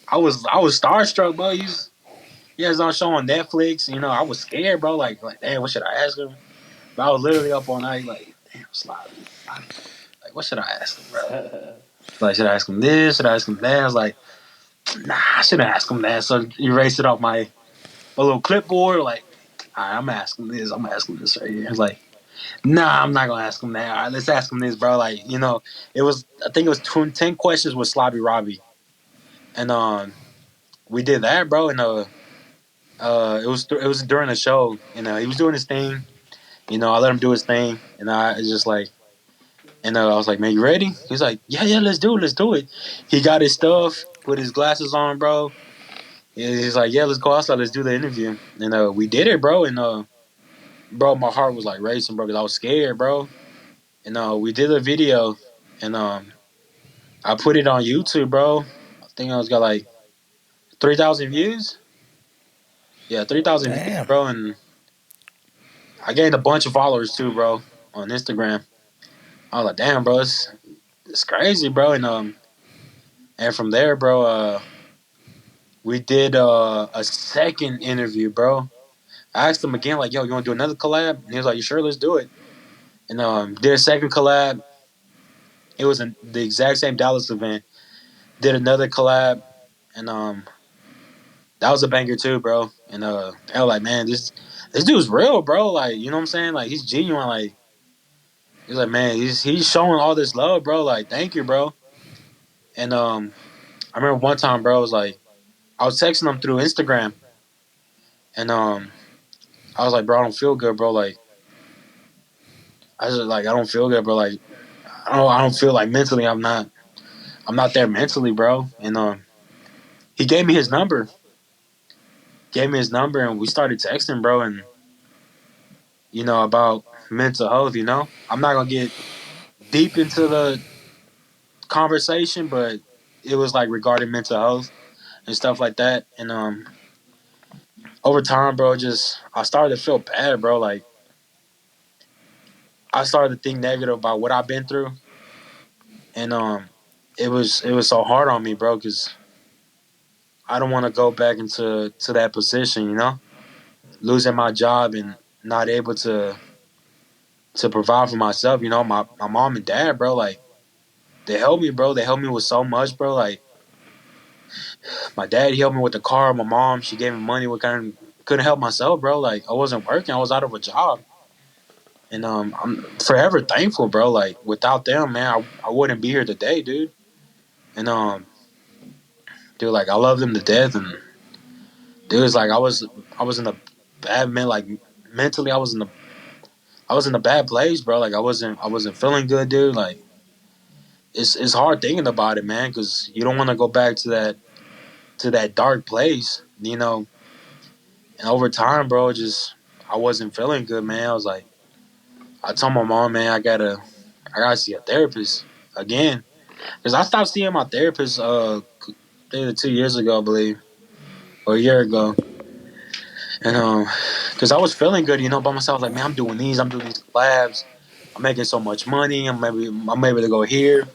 I was starstruck, bro. He has his own show on Netflix. I was scared, bro. Like, damn, what should I ask him? But I was literally up all night, like, damn, Slobby. Like, what should I ask him, bro? Like, should I ask him this? Should I ask him that? I was like, nah, I shouldn't ask him that. So erase it off my little clipboard. Like, all right, I'm asking this. I'm asking this right here. It's like, nah, I'm not gonna ask him that. All right, let's ask him this, bro. Like, I think it was 10 questions with Slobby Robbie, and we did that, bro. And it was during the show, and he was doing his thing. I let him do his thing, and I was just like, and I was like, man, you ready? He's like, yeah, yeah, let's do it. He got his stuff, put his glasses on, bro. He's like, yeah, let's go outside, let's do the interview, and we did it, bro. And bro, my heart was like racing, bro, because I was scared, bro. And we did a video, and I put it on YouTube, bro. I think I was got like 3,000 views. Yeah, 3,000 views, Damn. bro. And I gained a bunch of followers too, bro, on Instagram. I was like, damn, bro, it's crazy, bro. And from there, bro, we did a second interview, bro. I asked him again, like, yo, you want to do another collab? And he was like, you sure? Let's do it. And did a second collab. It was the exact same Dallas event. Did another collab, and that was a banger too, bro. And I was like, man, this dude's real, bro. Like, you know what I'm saying? Like, he's genuine. Like, he's like, man, he's showing all this love, bro. Like, thank you, bro. And I remember one time, bro, I was texting him through Instagram, and I was like, bro, I don't feel good, bro. Like, I don't feel good, bro. Like, I don't feel like mentally, I'm not there mentally, bro. And he gave me his number, and we started texting, bro. And about mental health. I'm not gonna get deep into the conversation, but it was like regarding mental health and stuff like that. And over time, bro, just I started to feel bad, bro. Like, I started to think negative about what I've been through, and it was so hard on me, bro, because I don't want to go back into that position, losing my job and not able to provide for myself. My mom and dad, bro, like, they helped me, bro. They helped me with so much, bro. Like, my dad, he helped me with the car. My mom, she gave me money. Couldn't help myself, bro. Like, I wasn't working. I was out of a job. And I'm forever thankful, bro. Like, without them, man, I wouldn't be here today, dude. And dude, like, I love them to death. And dude, it's like I was in a bad man, like, mentally, I was in a bad place, bro. Like, I wasn't feeling good, dude. Like, it's hard thinking about it, man, because you don't want to go back to that dark place, And over time, bro, just I wasn't feeling good, man. I told my mom, man, I gotta see a therapist again, because I stopped seeing my therapist maybe 2 years ago, I believe, or a year ago, and because I was feeling good, by myself, like, man, I'm doing these labs, I'm making so much money, I'm able to go here,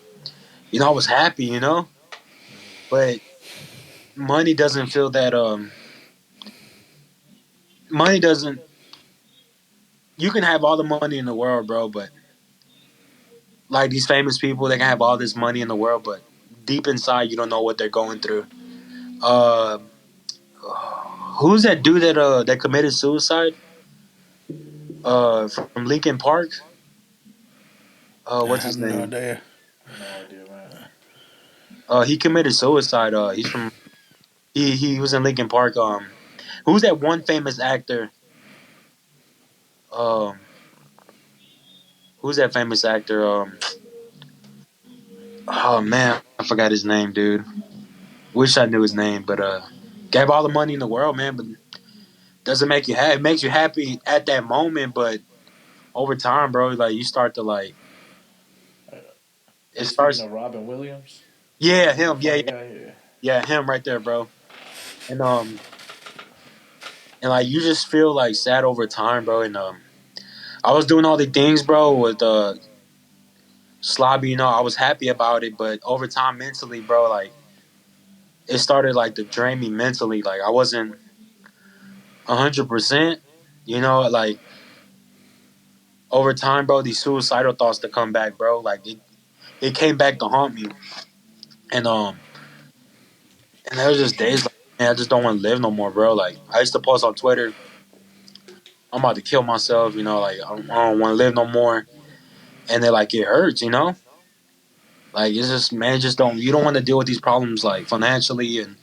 I was happy, but money doesn't feel that money doesn't. You can have all the money in the world, bro, but like these famous people, they can have all this money in the world, but deep inside, you don't know what they're going through. Uh, who's that dude that committed suicide? from Lincoln Park. I What's have his no name? idea. No idea, man. He committed suicide. He's from he was in Lincoln Park. Who's that one famous actor? Um, who's that famous actor? Oh man, I forgot his name, dude. Wish I knew his name, but gave all the money in the world, man. But doesn't make you happy. It makes you happy at that moment, but over time, bro, like you start to like Are it you speaking starts. of Robin Williams, Yeah, the him. Yeah, funny yeah, guy? Yeah. yeah, him right there, bro. And and like you just feel like sad over time, bro. And I was doing all the things, bro, with Slobby. I was happy about it, but over time, mentally, bro, like it started like to drain me mentally. Like I wasn't 100%. Like over time, bro, these suicidal thoughts to come back, bro. Like it came back to haunt me, and there was just days like, man, I just don't want to live no more, bro. Like I used to post on Twitter, I'm about to kill myself, like I don't want to live no more, and then like it hurts. Like it's just man, just don't you don't want to deal with these problems like financially and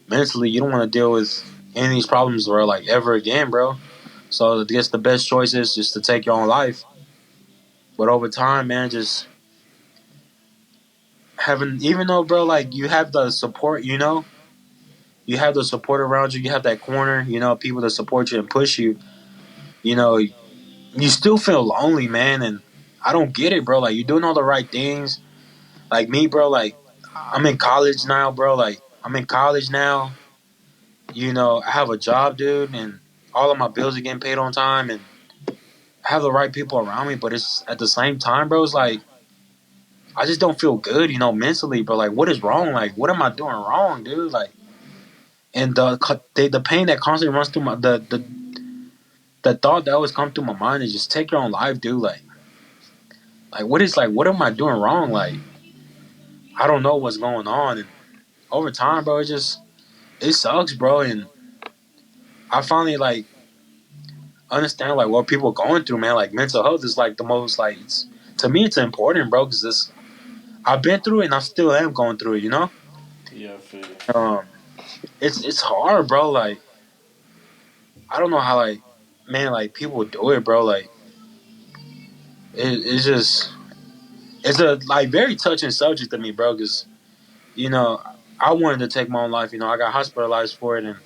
mentally. You don't want to deal with any of these problems, bro, like ever again, bro. So I guess the best choice is just to take your own life. But over time, man, just having even though, bro, like you have the support, you have the support around you, you have that corner, people that support you and push you, you know, you still feel lonely, man. And I don't get it, bro. Like you're doing all the right things. Like me, bro, like I'm in college now, bro. Like I'm in college now. I have a job, dude, and all of my bills are getting paid on time and I have the right people around me, but it's at the same time, bro, it's like I just don't feel good, mentally, bro. Like what is wrong? Like what am I doing wrong, dude? Like and the pain that constantly runs through the thought that always comes through my mind is just take your own life, dude. Like what am I doing wrong? Like I don't know what's going on. And over time, bro, it sucks, bro. And I finally like understand like what people are going through, man. Like mental health is like the most like to me it's important, bro, because this I've been through it and I still am going through it. Yeah, I feel you. Um, it's hard, bro. Like I don't know how like man like people do it, bro. Like it's just it's a like very touching subject to me, bro. Because you know I wanted to take my own life. I got hospitalized for it and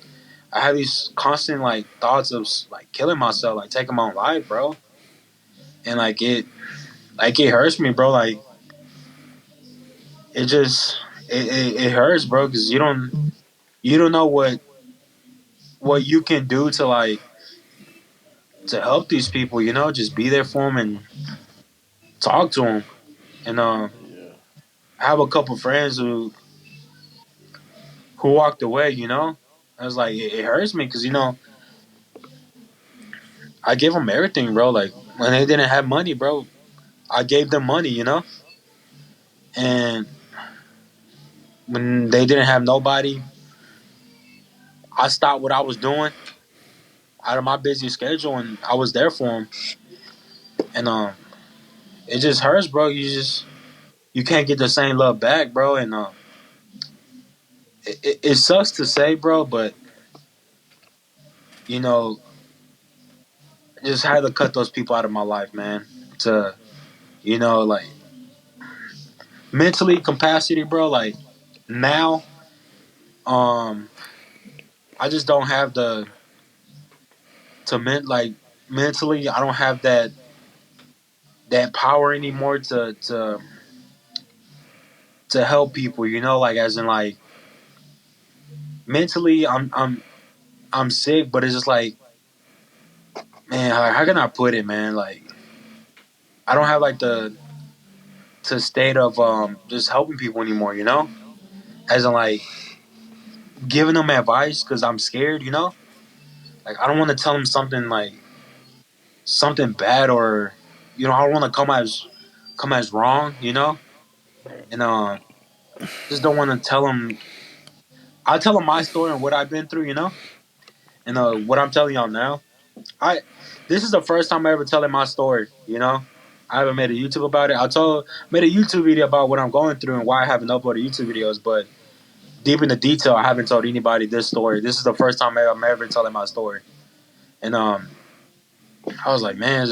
I have these constant like thoughts of like killing myself, like taking my own life, bro. And like it hurts me, bro. Like it just it hurts, bro, because you don't know what you can do to like to help these people. Just be there for them and talk to them. And Yeah. I have a couple friends who walked away. I was like it hurts me because I gave them everything, bro. Like when they didn't have money, bro, I gave them money. And when they didn't have nobody, I stopped what I was doing out of my busy schedule, and I was there for them. And it just hurts, bro. You can't get the same love back, bro. And it sucks to say, bro, but you know, just had to cut those people out of my life, man. To like mentally capacity, bro. Like now, um, I just don't have the to like mentally. I don't have that power anymore to help people. Like as in like mentally, I'm sick, but it's just like, man, how can I put it, man? Like I don't have like the to state of just helping people anymore. As in like giving them advice because I'm scared. Like I don't want to tell them something like something bad or I don't want to come as wrong. And just don't want to tell them. I'll tell them my story and what I've been through. And what I'm telling y'all now. I this is the first time I ever telling my story. I haven't made a YouTube about it. Made a YouTube video about what I'm going through and why I haven't uploaded YouTube videos, but deep into detail, I haven't told anybody this story. This is the first time I'm ever telling my story, and I was like, man,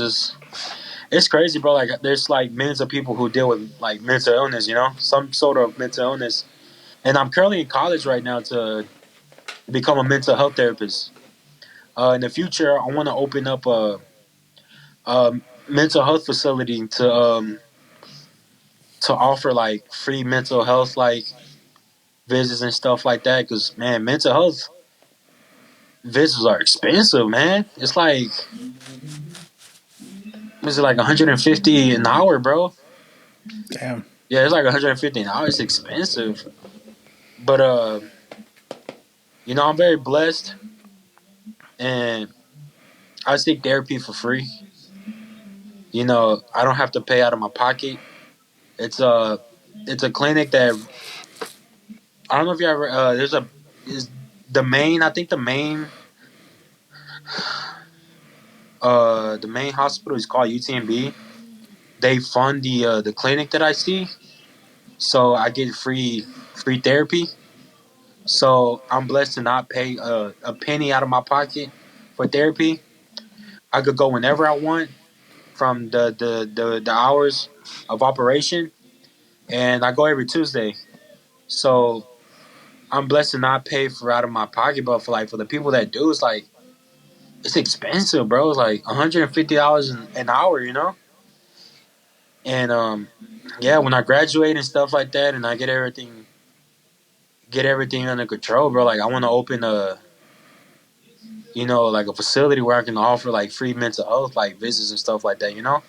it's crazy, bro. Like, there's like millions of people who deal with like mental illness, some sort of mental illness, and I'm currently in college right now to become a mental health therapist. In the future, I want to open up a mental health facility to offer like free mental health like visits and stuff like that. Because man, mental health visits are expensive, man. It's like is it like 150 an hour, bro? Damn. Yeah, it's like 150 an hour. It's expensive, but I'm very blessed, and I seek therapy for free. I don't have to pay out of my pocket. It's a it's a clinic that I don't know if you ever there's a is the main I think the main hospital is called UTMB. They fund the clinic that I see, so I get free therapy. So I'm blessed to not pay a penny out of my pocket for therapy. I could go whenever I want from the hours of operation, and I go every Tuesday. So I'm blessed to not pay for out of my pocket, but for the people that do, it's like it's expensive, bro. It's like $150 an hour, And yeah, when I graduate and stuff like that, and I get everything under control, bro. Like I want to open like a facility where I can offer like free mental health like visits and stuff like that.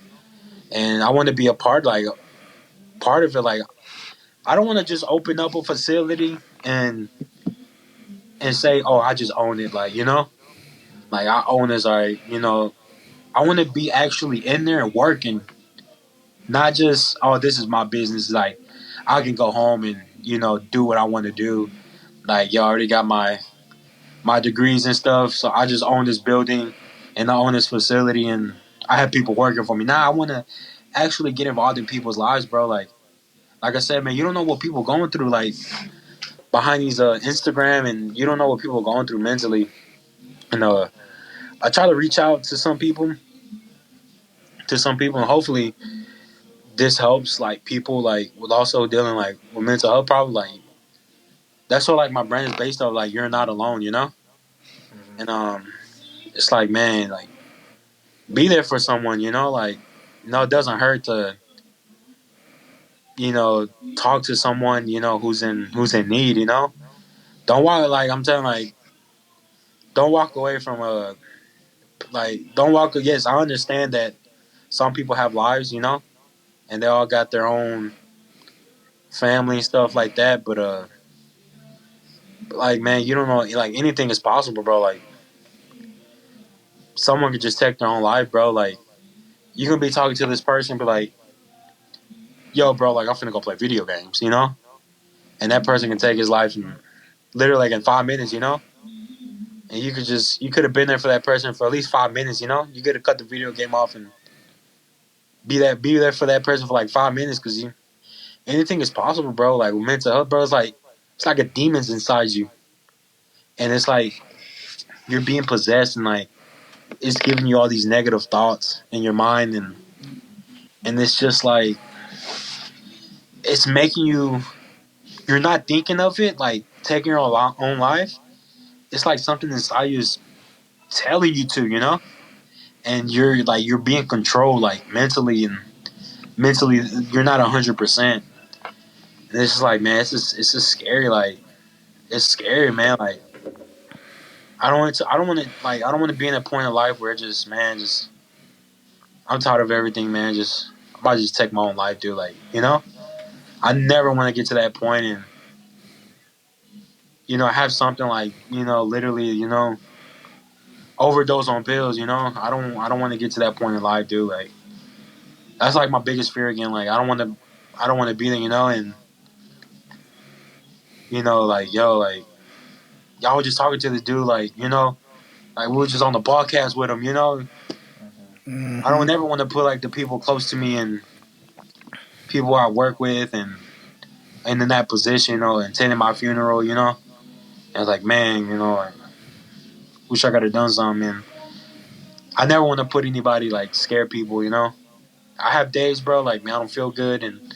And I want to be a part of it. Like I don't want to just open up a facility and say, oh, I just own it. Like I own this. All right, I want to be actually in there and working, not just this is my business. Like I can go home and do what I want to do. Like you already got my degrees and stuff, so I just own this building and I own this facility and I have people working for me. Now I want to actually get involved in people's lives, bro. Like I said, man, you don't know what people going through like behind these Instagram, and you don't know what people are going through mentally. And I try to reach out to some people, and hopefully this helps like people like with also dealing like with mental health problems. Like that's what like my brand is based off. Like you're not alone. And it's like man, like be there for someone. Like it doesn't hurt to you know talk to someone who's in need. Don't walk like I'm telling like don't walk away from don't walk. Yes, I understand that some people have lives, and they all got their own family and stuff like that. But like man, you don't know. Like anything is possible, bro. Like someone could just take their own life, bro. Like you can be talking to this person, but like, yo, bro, like I'm finna go play video games. And that person can take his life in literally like in 5 minutes. And you could have been there for that person for at least 5 minutes. You could have cut the video game off and be there for that person for like 5 minutes because anything is possible, bro. Like with mental health, bro, it's like a demon's inside you, and it's like you're being possessed, and like it's giving you all these negative thoughts in your mind, and it's just like it's making you're not thinking of it, like taking your own life. It's like something inside you is telling you to, and you're being controlled, like mentally, you're not 100%. And it's just like, man, it's just scary. Like it's scary, man. Like I don't want to be in a point of life where just I'm tired of everything, man. I'm about to just take my own life, dude. Like I never want to get to that point and have something like literally overdose on pills. I don't want to get to that point in life, dude. Like that's like my biggest fear again. Like I don't want to be there, and like yo, like y'all was just talking to this dude, like Like we were just on the podcast with him, you know. Mhm. I don't ever want to put like the people close to me and people I work with and in that position, you know, attending my funeral, you know. And I was like, man, you know, like, wish I could have done something. And I never want to put anybody like scare people, you know. I have days, bro, like man, I don't feel good and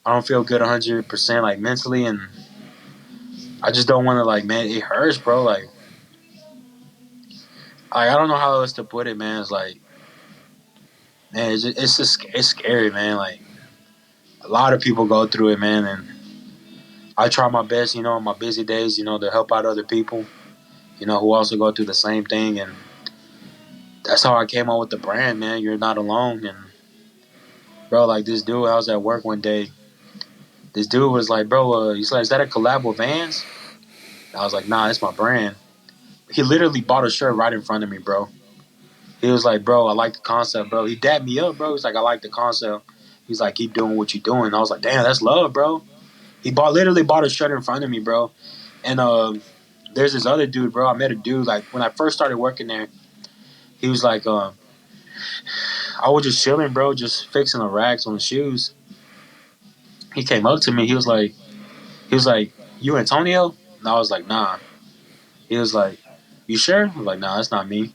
I don't feel good 100% like mentally, and I just don't want to like, man, it hurts, bro. Like I don't know how else to put it, man. It's like, man, it's scary, man. Like a lot of people go through it, man, and I try my best, you know, on my busy days, you know, to help out other people, you know, who also go through the same thing, and that's how I came up with the brand, man. You're not alone, and bro, like this dude, I was at work one day. This dude was like, bro, he's like, is that a collab with Vans? I was like, nah, it's my brand. He literally bought a shirt right in front of me, bro. He was like, bro, I like the concept, bro. He dapped me up, bro. He's like, I like the concept. He's like, keep doing what you're doing. I was like, damn, that's love, bro. He literally bought a shirt in front of me, bro. And there's this other dude, bro. I met a dude like when I first started working there. He was like, I was just chilling, bro, just fixing the racks on the shoes. He came up to me. He was like, you Antonio? And I was like, nah. He was like, you sure? I was like, nah, that's not me.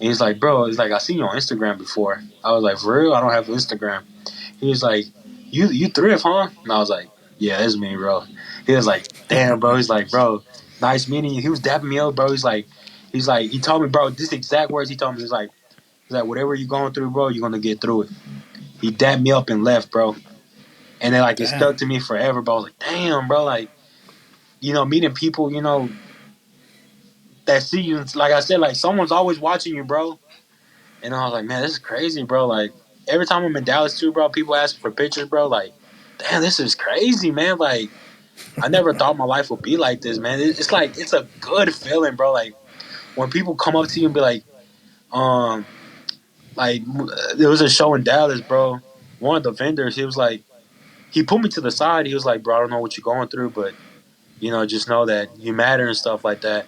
And he's like, bro, he's like, I seen you on Instagram before. I was like, for real? I don't have Instagram. He was like, you thrift, huh? And I was like, yeah, that's me, bro. He was like, damn, bro. He's like, bro, nice meeting you. He was dapping me up, bro. He told me, bro, this exact words he told me. He's like, whatever you're going through, bro, you're gonna get through it. He dapped me up and left, bro. And then like it Damn. stuck to me forever, bro. I was like, damn, bro, like, you know, meeting people, you know, that see you, like I said, like someone's always watching you, bro. And I was like, man, this is crazy, bro. Like every time I'm in Dallas too, bro, people ask for pictures, bro. Like, damn, this is crazy, man. Like, I never thought my life would be like this, man. It's like it's a good feeling, bro. Like when people come up to you and be um, like there was a show in Dallas, bro. One of the vendors, he was like, he put me to the side. He was like, bro, I don't know what you're going through, but you know, just know that you matter and stuff like that.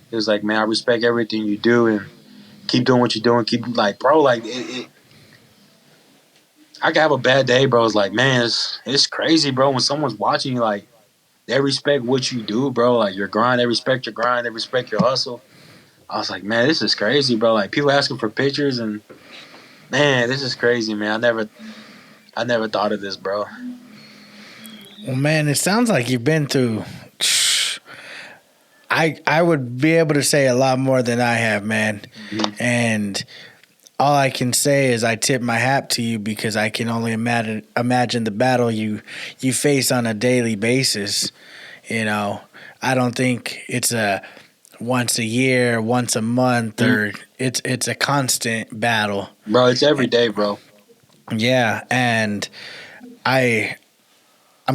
He was like, man, I respect everything you do and keep doing what you're doing. Keep like, bro, like I can have a bad day, bro. It's like, man, it's crazy, bro. When someone's watching you, like, they respect what you do, bro. Like your grind, they respect your grind, they respect your hustle. I was like, man, this is crazy, bro. Like people asking for pictures, and man, this is crazy, man. I never thought of this, bro. Well, man, it sounds like you've been through. I would be able to say a lot more than I have, man. Mhm. And all I can say is I tip my hat to you because I can only imagine the battle you face on a daily basis. You know, I don't think it's a once a year, once a month, or it's a constant battle. Bro, it's every day, bro. Yeah, and I'm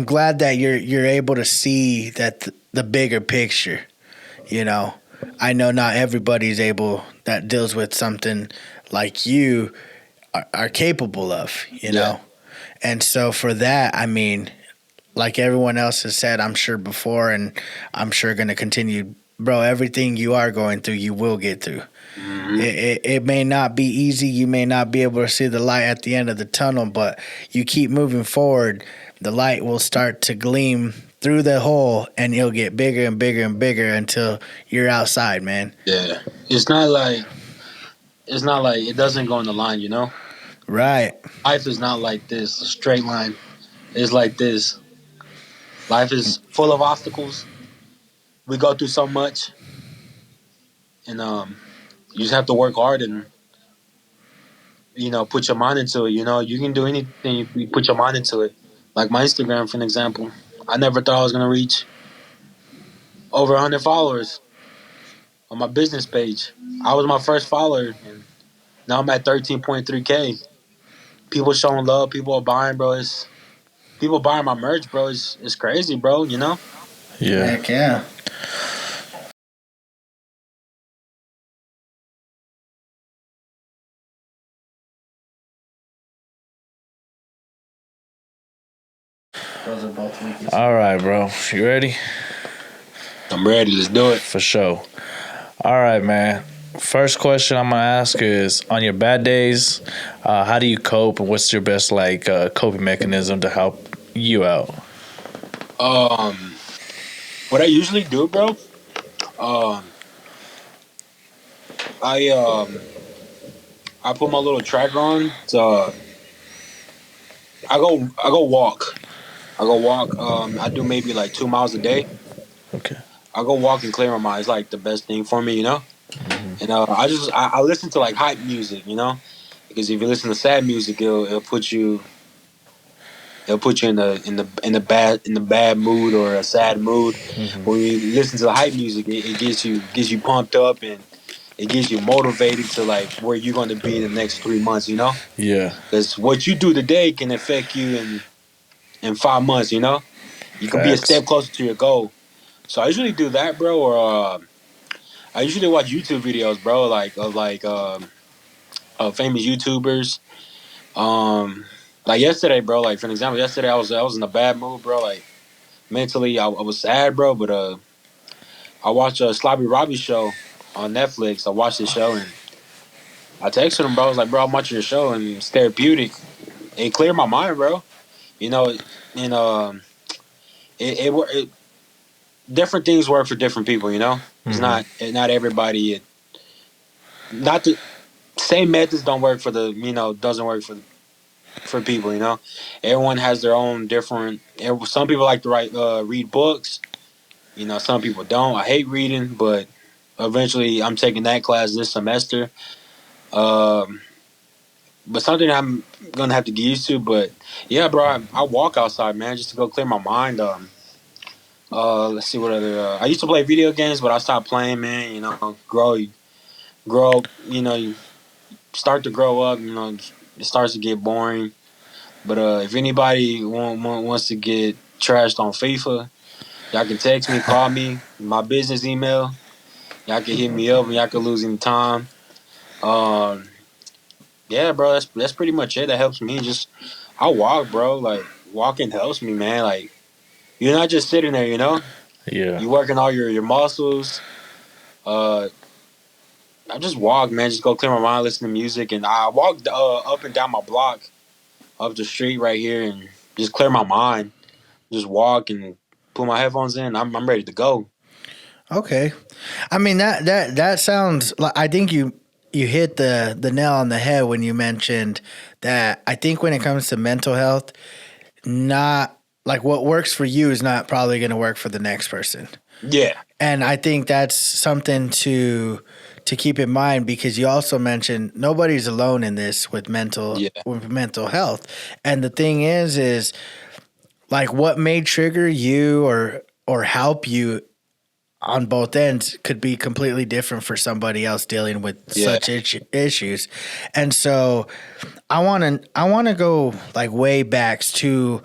glad that you're able to see that the bigger picture. You know, I know not everybody's able that deals with something like you are capable of. You know, and so for that, I mean, like everyone else has said, I'm sure before, and I'm sure going to continue, bro. Everything you are going through, you will get through. Mm-hmm. It may not be easy. You may not be able to see the light at the end of the tunnel, but you keep moving forward, the light will start to gleam through the hole, and it'll get bigger and bigger and bigger until you're outside, man. Yeah, it's not like it doesn't go in the line, you know. Right. Life is not like this, a straight line. It's like this. Life is full of obstacles. We go through so much, and you just have to work hard and you know put your mind into it. You know, you can do anything if you put your mind into it. Like my Instagram, for an example, I never thought I was gonna reach over 100 followers on my business page. I was my first follower, and now I'm at 13.3K. People showing love, people are buying, bro. It's people buying my merch, bro. It's crazy, bro. You know. Yeah. Heck yeah. Those are both weakest. All right, bro. You ready? I'm ready. Let's do it. For sure. All right, man. First question I'm gonna ask is: on your bad days, how do you cope, and what's your best coping mechanism to help you out? Um, what I usually do, bro. Um, I I put my little tracker on. So I go walk. I go walk. I do maybe like 2 miles a day. Okay. I go walk and clear my mind. It's like the best thing for me, you know. And I listen to like hype music, you know, because if you listen to sad music, it'll put you in the bad mood or a sad mood. When you listen to the hype music, it gets you pumped up and it gets you motivated to like where you're going to be in the next 3 months, you know. Yeah. Because what you do today can affect you in 5 months, you know. You can be a Facts. step closer to your goal. So I usually do that, bro. Or I usually watch YouTube videos, bro, of famous YouTubers. Like yesterday, bro. Like for an example, yesterday I was in a bad mood, bro. Like mentally, I was sad, bro. But I watched a Sloppy Robbie show on Netflix. I watched the show and I texted him, bro. I was like, bro, I'm watching your show and it's therapeutic. It cleared my mind, bro. You know, and it different things work for different people. You know, it's not everybody. Not the same methods don't work for the doesn't work for people. You know, everyone has their own different. Some people like to read books. You know, some people don't. I hate reading, but eventually I'm taking that class this semester. Um, but something I'm gonna have to get used to. But yeah, bro, I walk outside, man, just to go clear my mind. Let's see what other. I used to play video games, but I stopped playing, man. You know, grow. You know, you start to grow up. You know, it starts to get boring. But if anybody wants to get trashed on FIFA, y'all can text me, call me, my business email. Y'all can hit me up, and y'all can lose any time. Um, yeah, bro, that's pretty much it. That helps me. Just I walk, bro. Like walking helps me, man. Like you're not just sitting there, you know. Yeah. You working all your muscles. Uh, I just walk, man. Just go clear my mind, listen to music, and I walk up and down my block, up the street right here, and just clear my mind. Just walk and put my headphones in. I'm ready to go. Okay. I mean that sounds like I think you hit the nail on the head when you mentioned that I think when it comes to mental health, not like what works for you is not probably going to work for the next person. Yeah, And I think that's something to keep in mind because you also mentioned nobody's alone in this yeah, with mental health. And the thing is like what may trigger you or help you on both ends could be completely different for somebody else dealing with yeah, such issues. And so I want to go like way back to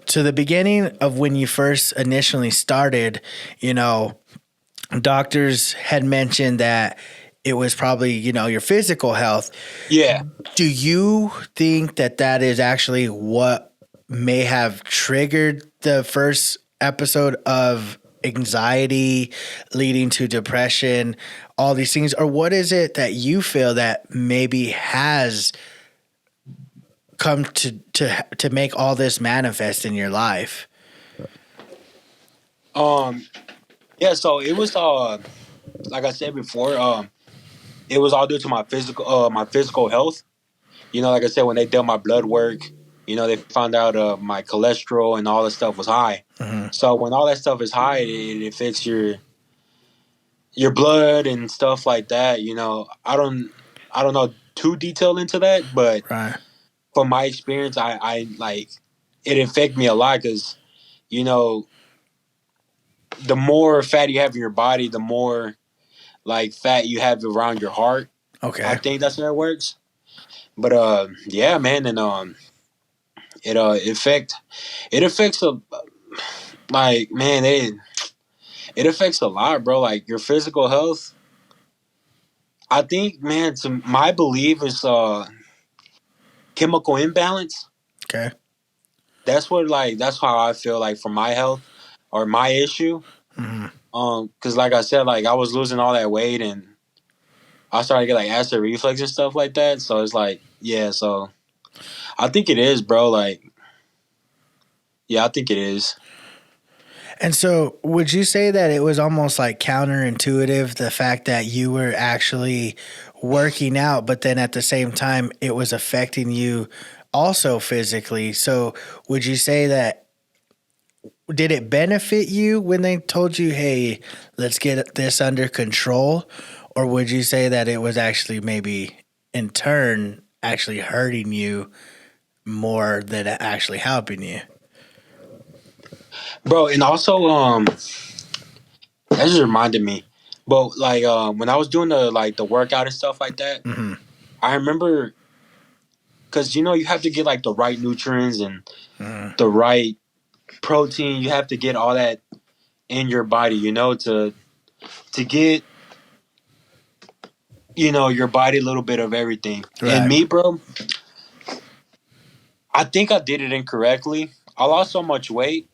the beginning of when you first initially started, you know, doctors had mentioned that it was probably, you know, your physical health. yeah. Do you think that that is actually what may have triggered the first episode of anxiety leading to depression, all these things? Or what is it that you feel that maybe has come to make all this manifest in your life? Um, yeah. So it was like I said before. It was all due to my physical health. You know, like I said, when they did my blood work, you know, they found out my cholesterol and all that stuff was high. Mm-hmm. So when all that stuff is high, it affects your blood and stuff like that. You know, I don't know too detailed into that, but Right. from my experience, I like it affected me a lot because you know the more fat you have in your body, the more like fat you have around your heart. I Okay. think that's how it works. But yeah, man, and it it affects a like man it affects a lot, bro. Like your physical health. I think, man, to my belief is chemical imbalance. Okay. That's how I feel like for my health or my issue. Mm-hmm. Because like I said, like I was losing all that weight and I started to get like acid reflux and stuff like that. So it's like, yeah. So I think it is, bro. Like, yeah, I think it is. And so, would you say that it was almost like counterintuitive, the fact that you were actually working out, but then at the same time, it was affecting you also physically? So, would you say that did it benefit you when they told you, hey, let's get this under control? Or would you say that it was actually maybe in turn actually hurting you more than actually helping you? Bro, and also that just reminded me. But like when I was doing the workout and stuff like that, Hmm. I remember because you have to get like the right nutrients and Hmm. the right protein. You have to get all that in your body, to get your body a little bit of everything. And Right. me, bro, I think I did it incorrectly. I lost so much weight.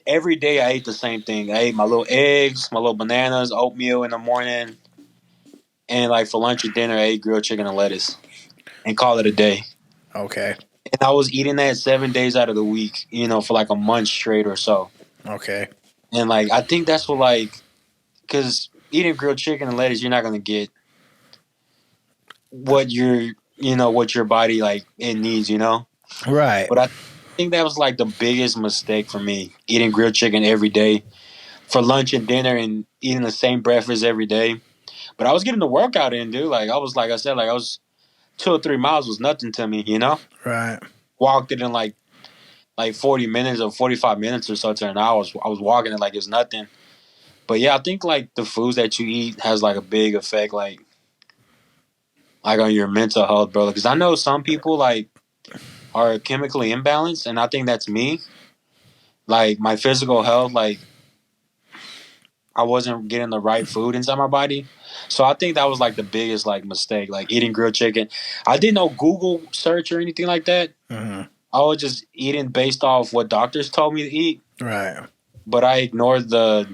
Every day I ate the same thing. I ate my little eggs, my little bananas, oatmeal in the morning, and like for lunch and dinner, I ate grilled chicken and lettuce, and call it a day. Okay. And I was eating that 7 days out of the week, for like a month straight or so. Okay. And like I think that's what because eating grilled chicken and lettuce, you're not gonna get what your body like it needs. Right. But I think that was like the biggest mistake for me, eating grilled chicken every day for lunch and dinner and eating the same breakfast every day. But I was getting the workout in, dude. Like I said, I was 2 or 3 miles was nothing to me. Right. Walked it in like 40 minutes or 45 minutes or so to an hour. I was walking it like it's nothing. But yeah, I think like the foods that you eat has like a big effect like on your mental health, bro. Because I know some people like are chemically imbalanced, and I think that's me. Like my physical health, like I wasn't getting the right food inside my body. So I think that was like the biggest like mistake, like eating grilled chicken. I didn't know Google search or anything like that. Hmm. I was just eating based off what doctors told me to eat, Right. but I ignored I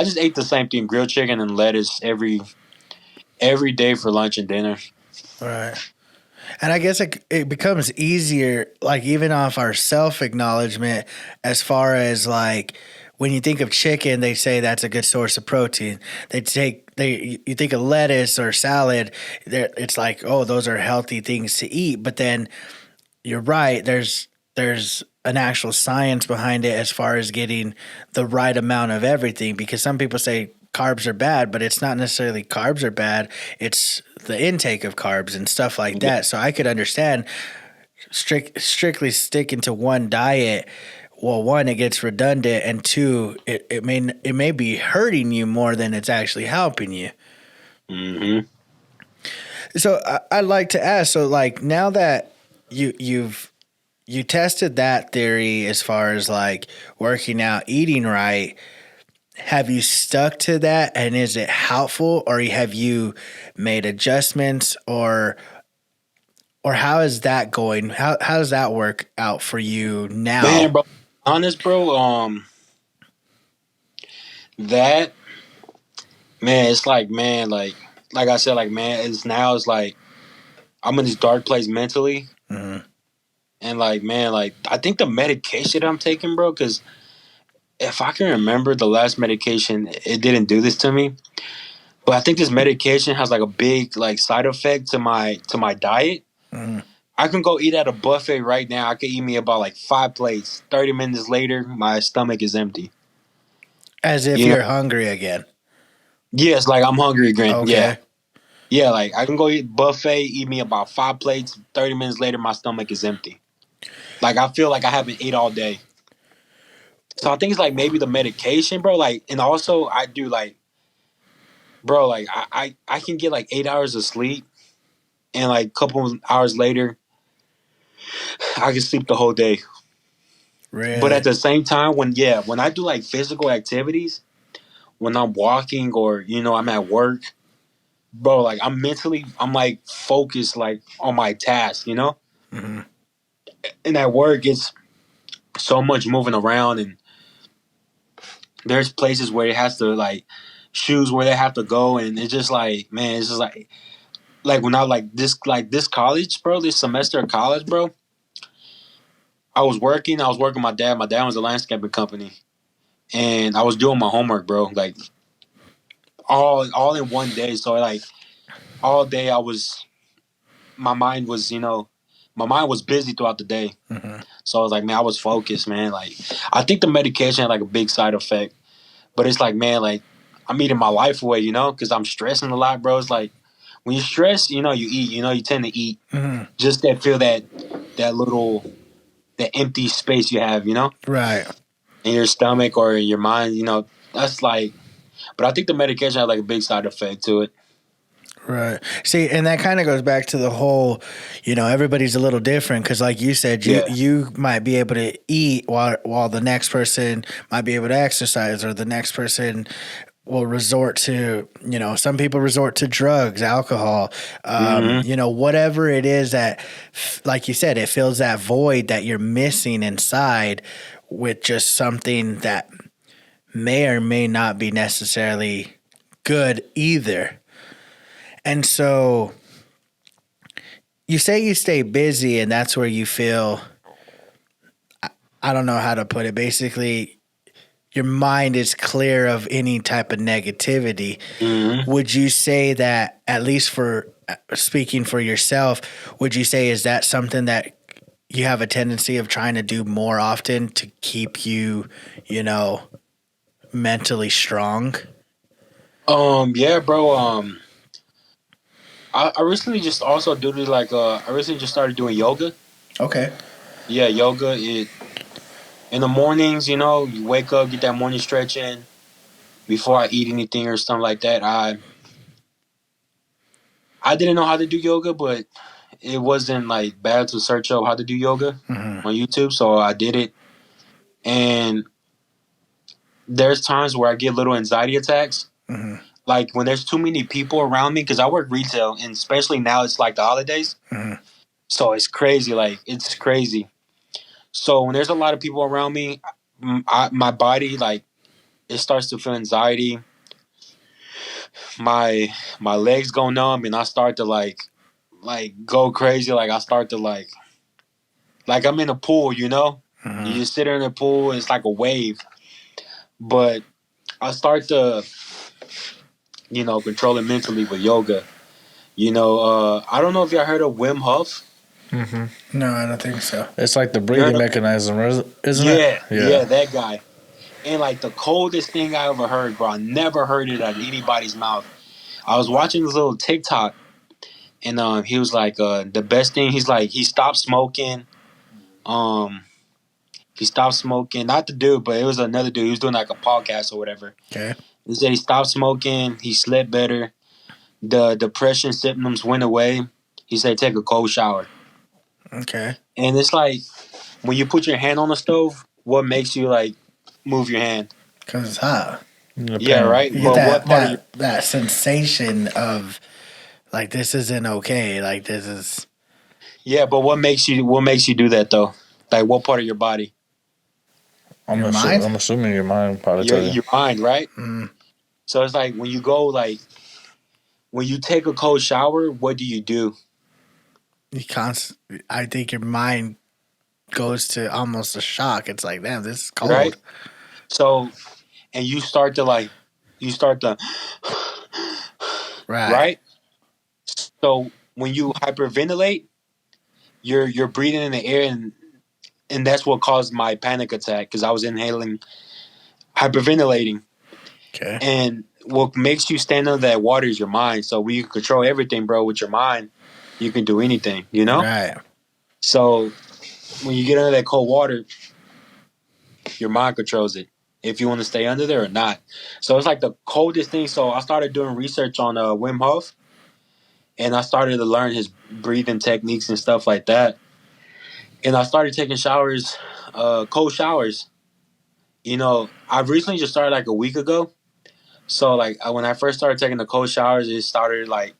just ate the same thing, grilled chicken and lettuce every day for lunch and dinner. Right. And I guess it becomes easier, like even off our self acknowledgement, as far as like when you think of chicken, they say that's a good source of protein. You think of lettuce or salad, it's like, oh, those are healthy things to eat. But then you're right. There's an actual science behind it as far as getting the right amount of everything. Because some people say carbs are bad, but it's not necessarily carbs are bad. It's the intake of carbs and stuff like Yeah. that. So I could understand strictly sticking to one diet. Well, one, it gets redundant, and two, it may be hurting you more than it's actually helping you. Hmm. So I'd like to ask. So like now that you tested that theory as far as like working out, eating right, have you stuck to that, and is it helpful, or have you made adjustments, or how is that going? How does that work out for you Man, now? bro, honest, bro, that man, it's like man, like I said, like man, it's like I'm in this dark place mentally, Mhm. and like man, like I think the medication I'm taking, bro, because if I can remember the last medication, it didn't do this to me. But I think this medication has like a big like side effect to my diet. Mhm. I can go eat at a buffet right now. I could eat me about like 5 plates. 30 minutes later, my stomach is empty. As if You know? you're hungry again. Yes, like I'm hungry again. Yeah, Okay. yeah. Like I can go eat buffet, eat me about 5 plates. 30 minutes later, my stomach is empty. Like I feel like I haven't ate all day. So I think it's like maybe the medication, bro. Like, and also I do like, bro. Like I can get like 8 hours of sleep, and like a couple of hours later, I can sleep the whole day. But at Really? the same time, when I do like physical activities, when I'm walking or I'm at work, bro, like I'm like focused like on my task. Hmm. And at work, it's so much moving around, and there's places where it has to like choose where they have to go, and it's just like, man, it's just like when I this college, bro, this semester of college, bro. I was working with my dad. My dad was a landscaping company, and I was doing my homework, bro. Like all in one day. So like all day my mind was my mind was busy throughout the day. Mhm. So I was like, man, I was focused, man. Like I think the medication had like a big side effect, but it's like, man, like I'm eating my life away, because I'm stressing a lot, bro. It's like when you stress, you eat, you tend to eat Mhm. just that feel that little that empty space you have, Right. in your stomach or in your mind, that's like. But I think the medication had like a big side effect to it. Right. See, and that kind of goes back to the whole, everybody's a little different because, like you said, you Yeah. you might be able to eat while the next person might be able to exercise, or the next person will resort to, some people resort to drugs, alcohol, Hmm. whatever it is that, like you said, it fills that void that you're missing inside with just something that may or may not be necessarily good either. And so you say you stay busy, and that's where you feel, I don't know how to put it. Basically, your mind is clear of any type of negativity. Hmm. Would you say that, at least for speaking for yourself, would you say is that something that you have a tendency of trying to do more often to keep you, mentally strong? Yeah, bro. I recently just also do this I recently just started doing yoga. Okay. Yeah, yoga. In the mornings, you wake up, get that morning stretch in before I eat anything or something like that. I didn't know how to do yoga, but it wasn't like bad to search up how to do yoga Mm-hmm. on YouTube, so I did it. And there's times where I get little anxiety attacks, Mm-hmm. like when there's too many people around me, because I work retail, and especially now it's like the holidays, Mm-hmm. so it's crazy. Like it's crazy. So when there's a lot of people around me, my body like it starts to feel anxiety. My legs go numb, and I start to like go crazy. Like I start to like I'm in a pool. You Mm-hmm. just sit in the pool, and it's like a wave. But I start to control it mentally with yoga. I don't know if y'all heard of Wim Hof. Mm-hmm. No, I don't think so. It's like the You heard breathing of? mechanism, isn't it? Yeah, that guy. And like the coldest thing I ever heard, bro. I never heard it out of anybody's mouth. I was watching this little TikTok, and he was like, the best thing. He's like, he stopped smoking. Um, he stopped smoking. Not the dude, but it was another dude. He was doing like a podcast or whatever. Okay. He said he stopped smoking. He slept better. The depression symptoms went away. He said take a cold shower. Okay. And it's like when you put your hand on the stove, what makes you like move your hand? Because it's hot. The Yeah, pain. right. You get But what that part of your that sensation of like, this isn't okay. Like, this is. yeah? But what makes you do that though? Like what part of your body? Your mind? I'm assuming your mind probably Your tell you. your mind, right? Mm, So it's like when you go when you take a cold shower, what do you do? I think your mind goes to almost a shock. It's like, damn, this is Right. cold. So and you start to Right. right. So when you hyperventilate, you're breathing in the air, and that's what caused my panic attack because I was inhaling, hyperventilating, Okay. and what makes you stand under that water is your mind. So when you control everything, bro, with your mind, you can do anything. Right. So when you get under that cold water, your mind controls it. If you want to stay under there or not. So it's like the coldest thing. So I started doing research on Wim Hof, and I started to learn his breathing techniques and stuff like that. And I started taking showers, cold showers. I've recently just started like a week ago. So like when I first started taking the cold showers, it started like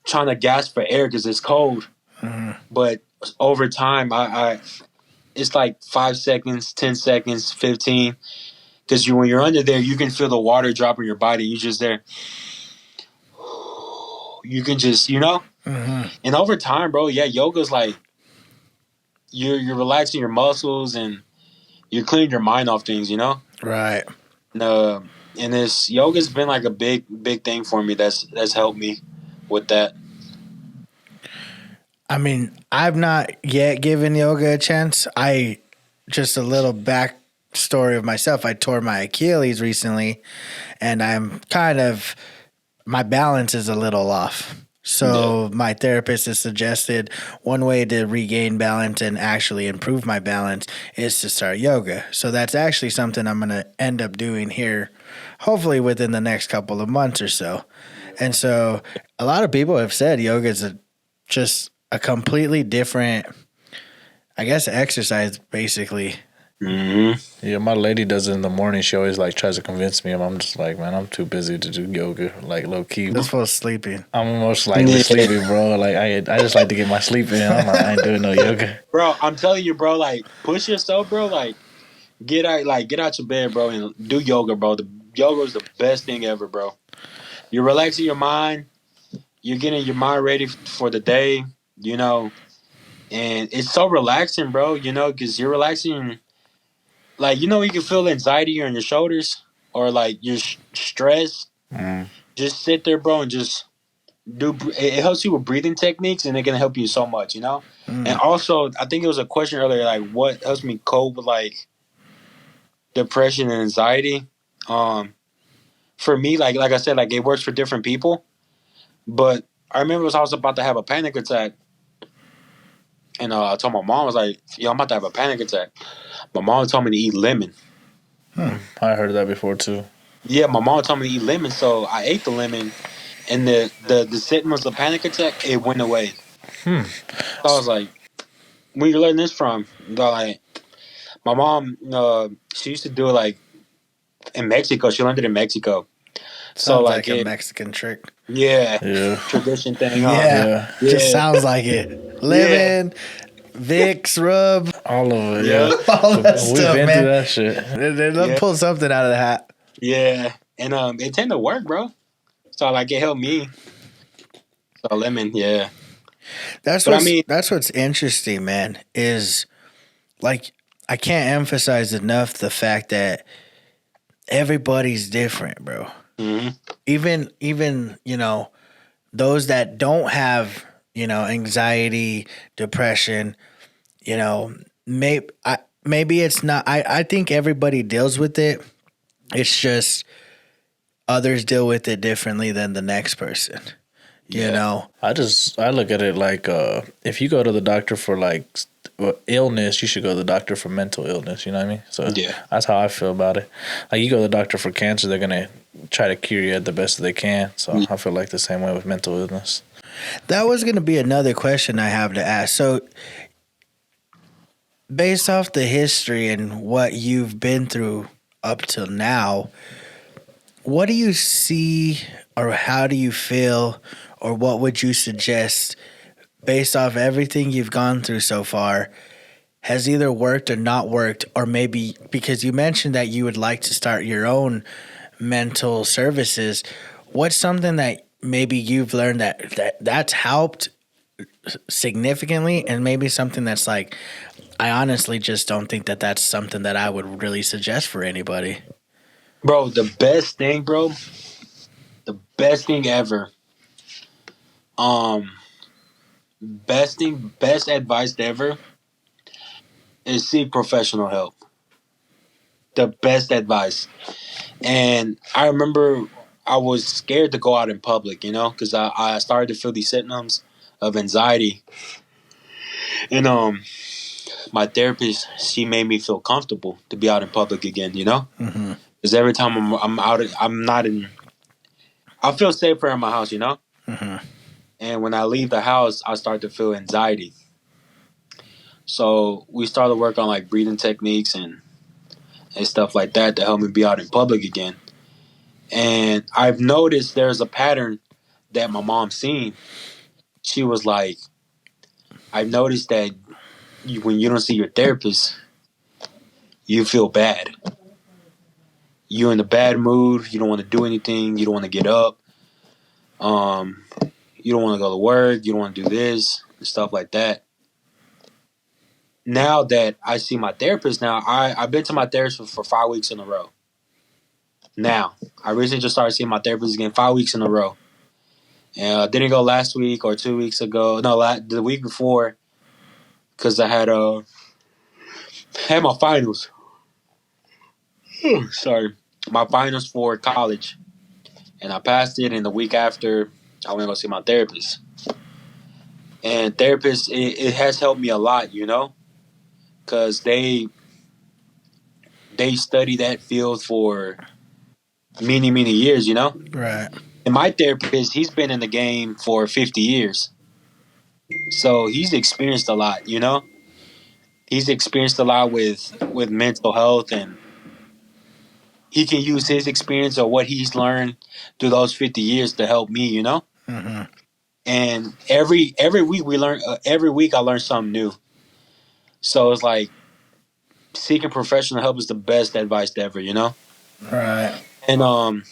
trying to gasp for air because it's cold. Mhm. But over time, I it's like 5 seconds, 10 seconds, 15. because when you're under there, you can feel the water drop in your body. You just there. You can just, and over time, bro. Yeah, yoga's like you're relaxing your muscles and you're clearing your mind off things. Right. And, and this yoga's been like a big thing for me. That's helped me with that. I mean, I've not yet given yoga a chance. Just a little backstory of myself. I tore my Achilles recently, and my balance is a little off. So my therapist has suggested one way to regain balance and actually improve my balance is to start yoga. So that's actually something I'm going to end up doing here, hopefully within the next couple of months or so. And so a lot of people have said yoga is just a completely different, I guess, exercise, basically. Mm-hmm. Yeah, my lady does it in the morning. She always like tries to convince me, and I'm just like, man, I'm too busy to do yoga. Like low key, This fool's sleeping. I'm most likely sleeping, bro. Like I just like to get my sleep in. I ain't doing no yoga. Bro, I'm telling you, bro. Like push yourself, bro. Like get out your bed, bro, and do yoga, bro. The yoga is the best thing ever, bro. You're relaxing your mind. You're getting your mind ready for the day. And it's so relaxing, bro. Because you're relaxing. Like you can feel anxiety on your shoulders or like you're stressed. Mm. Just sit there, bro, and just do. It helps you with breathing techniques, and it can help you so much, And also, I think it was a question earlier, like what helps me cope with like depression and anxiety. For me, like I said, like it works for different people. But I remember I was about to have a panic attack, and I told my mom, I was like, "Yo, I'm about to have a panic attack." My mom told me to eat lemon. I heard that before too. Yeah, my mom told me to eat lemon, so I ate the lemon, and the symptoms of panic attack it went away. So I was like, "Where you learning this from?" They're like, my mom, she used to do it like in Mexico. She learned it in Mexico. Sounds like a Mexican trick. Yeah, tradition thing. Yeah, just sounds like it. Lemon, Vicks, rub, all of it. Yeah. all that We've stuff, been man. through that shit. They'll pull something out of the hat. Yeah, and it tend to work, bro. So like it helped me. So lemon, yeah. That's what's interesting, man, is like I can't emphasize enough the fact that everybody's different, bro. Mm-hmm. Even those that don't have anxiety, depression, maybe it's not. I think everybody deals with it. It's just others deal with it differently than the next person. You know, I look at it like if you go to the doctor for like illness, you should go to the doctor for mental illness. You know what I mean? So that's how I feel about it. Like you go to the doctor for cancer, they're gonna try to cure you at the best that they can. So I feel like the same way with mental illness. That was gonna be another question I have to ask. So, based off the history and what you've been through up till now, what do you see or how do you feel or what would you suggest based off everything you've gone through so far has either worked or not worked, or maybe because you mentioned that you would like to start your own mental services, what's something that maybe you've learned that's helped significantly and maybe something that's like, I honestly just don't think that's something that I would really suggest for anybody. Bro, the best thing ever. Best advice ever is seek professional help. The best advice. And I remember I was scared to go out in public, because I started to feel these symptoms of anxiety. And my therapist, she made me feel comfortable to be out in public again, Mm-hmm. Because every time I'm out, I feel safer in my house, Mm-hmm. And when I leave the house, I start to feel anxiety. So we started to work on like breathing techniques and stuff like that to help me be out in public again. And I've noticed there's a pattern that my mom's seen. She was like, I've noticed that when you don't see your therapist, you feel bad. you're in a bad mood. You don't want to do anything. You don't want to get up. You don't want to go to work. You don't want to do this and stuff like that. Now that I see my therapist, I've been to my therapist for 5 weeks in a row. Now I recently just started seeing my therapist again 5 weeks in a row. And I didn't go last week or 2 weeks ago. No, the week before, because I had my finals. Sorry, my finals for college, and I passed it. And the week after, I went to go see my therapist. And therapist, it has helped me a lot, because they study that field for many, many years, Right. And my therapist, he's been in the game for 50 years. So he's experienced a lot, He's experienced a lot with mental health, and he can use his experience or what he's learned through those 50 years to help me, Mm-hmm. And every week we learn. Every week I learn something new. So it's like seeking professional help is the best advice ever, Right. And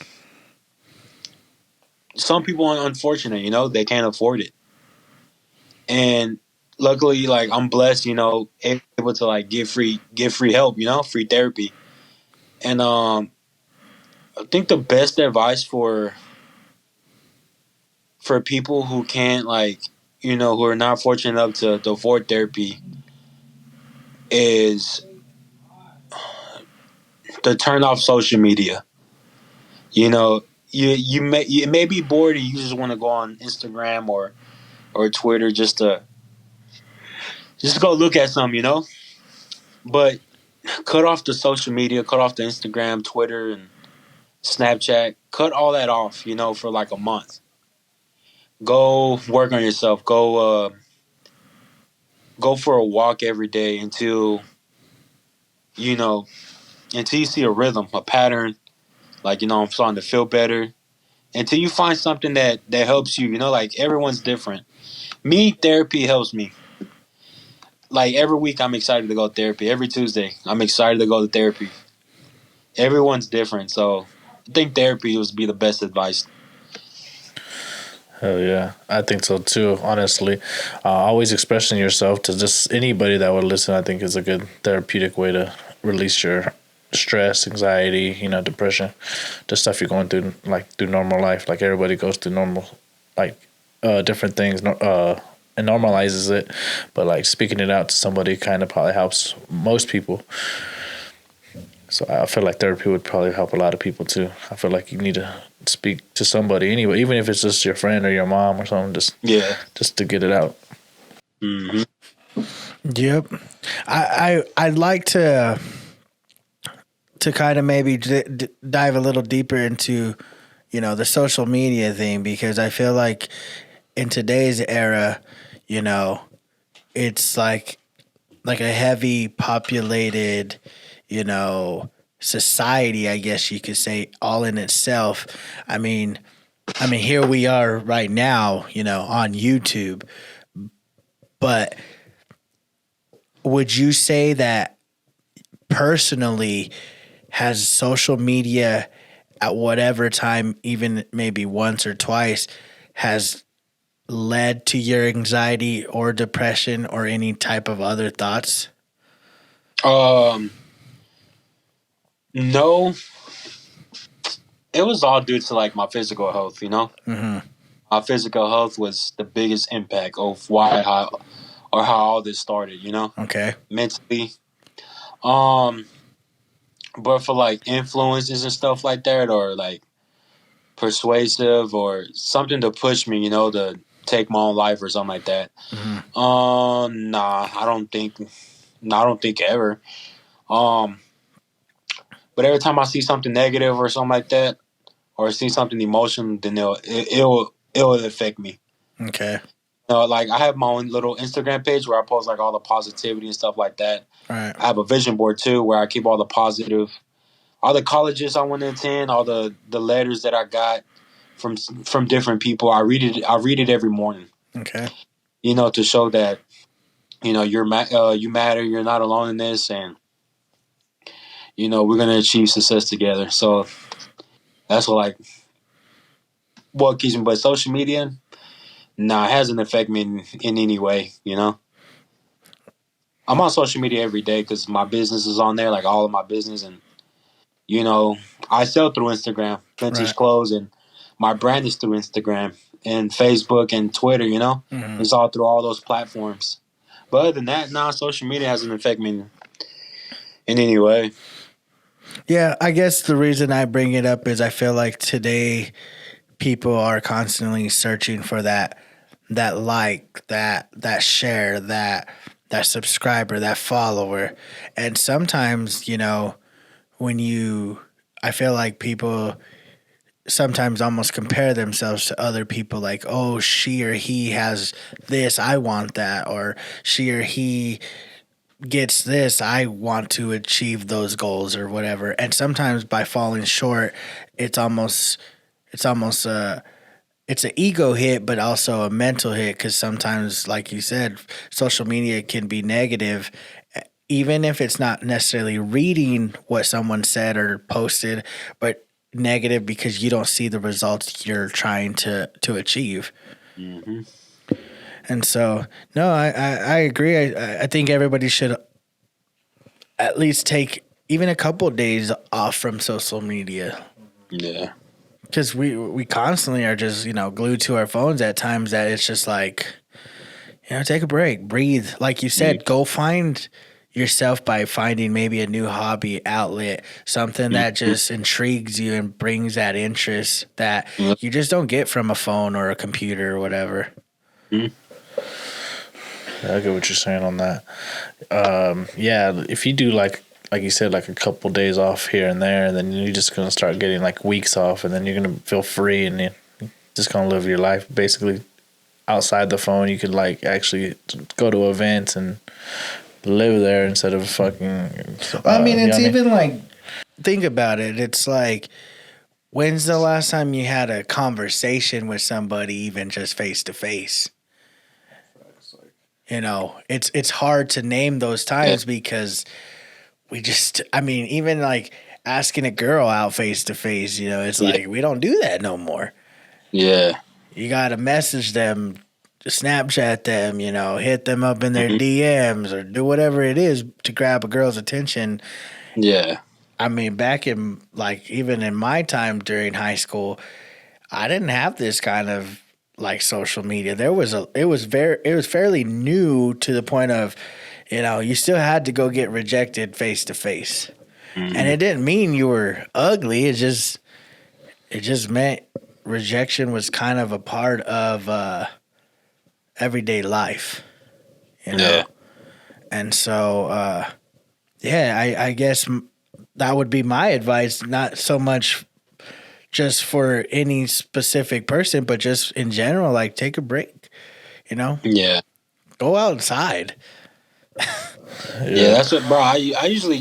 some people are unfortunate, they can't afford it. And luckily, like I'm blessed, able to like get free help, free therapy. And I think the best advice for people who can't who are not fortunate enough to afford therapy is to turn off social media. You may be bored and you just want to go on Instagram or Twitter just to go look at something, But cut off the social media, cut off the Instagram, Twitter, and Snapchat. Cut all that off, for like a month. Go work on yourself. Go for a walk every day you know until you see a rhythm, a pattern. Like I'm starting to feel better. Until you find something that helps you. Like everyone's different. Me, therapy helps me. Like every week, I'm excited to go to therapy. Every Tuesday, I'm excited to go to therapy. Everyone's different, so I think therapy would be the best advice. Hell yeah, I think so too. Honestly, always expressing yourself to just anybody that would listen, I think is a good therapeutic way to release your stress, anxiety, depression, the stuff you're going through, like through normal life. Like everybody goes through normal, like different things, and normalizes it. But like speaking it out to somebody kind of probably helps most people. So I feel like therapy would probably help a lot of people too. I feel like you need to speak to somebody anyway, even if it's just your friend or your mom or something, just to get it out. Mm-hmm. Yep. I'd like to kind of maybe dive a little deeper into, the social media thing, because I feel like in today's era, it's like a heavy populated, society, I guess you could say, all in itself. I mean, here we are right now, on YouTube. But would you say that personally has social media at whatever time, even maybe once or twice, has led to your anxiety or depression or any type of other thoughts? No, it was all due to like my physical health. Mm-hmm. My physical health was the biggest impact of how all this started. Okay. Mentally. But for like influences and stuff like that, or like persuasive or something to push me, to take my own life or something like that. Mm-hmm. Nah, I don't think ever. But every time I see something negative or something like that, or see something emotional, then it'll affect me. Okay. Like I have my own little Instagram page where I post like all the positivity and stuff like that. Right. I have a vision board too where I keep all the positive, all the colleges I want to attend, all the letters that I got from different people. I read it every morning. Okay. To show that you matter. You're not alone in this, and we're gonna achieve success together. So that's what keeps me. But social media, nah, it hasn't affected me in any way. I'm on social media every day because my business is on there, like all of my business, and you know, I sell through Instagram, vintage Right. clothes, and my brand is through Instagram and Facebook and Twitter. Mm-hmm. It's all through all those platforms. But other than that, nah, social media hasn't affected me in any way. Yeah, I guess the reason I bring it up is I feel like today people are constantly searching for that like, that share, that subscriber, that follower. And sometimes, when I feel like people sometimes almost compare themselves to other people, like, oh, she or he has this, I want that, or she or he gets this, I want to achieve those goals or whatever. And sometimes by falling short, it's almost it's an ego hit, but also a mental hit, because sometimes, like you said, social media can be negative, even if it's not necessarily reading what someone said or posted, but negative because you don't see the results you're trying to achieve. Mm-hmm. And so, no, I agree. I think everybody should at least take even a couple of days off from social media. Yeah. Because we constantly are just, glued to our phones at times that it's just like, take a break, breathe. Like you said, go find yourself by finding maybe a new hobby outlet, something that just intrigues you and brings that interest that you just don't get from a phone or a computer or whatever. Mm-hmm. I get what you're saying on that. Yeah, if you do like you said, like a couple days off here and there, and then you're just gonna start getting like weeks off, and then you're gonna feel free, and you're just gonna live your life basically outside the phone. You could like actually go to events and live there instead of fucking. I mean, it's even like, think about it. It's like, when's the last time you had a conversation with somebody, even just face to face? It's hard to name those times because we just, I mean, even like asking a girl out face to face, it's like we don't do that no more. Yeah. You got to message them, Snapchat them, hit them up in their DMs or do whatever it is to grab a girl's attention. Yeah. I mean, back in like even in my time during high school, I didn't have this kind of like social media. It was fairly new to the point of, you still had to go get rejected face to face. And it didn't mean you were ugly. It just meant rejection was kind of a part of everyday life, Yeah. And so, I guess that would be my advice. Not so much just for any specific person, but just in general, like take a break, Yeah. Go outside. Yeah, that's what, bro. I usually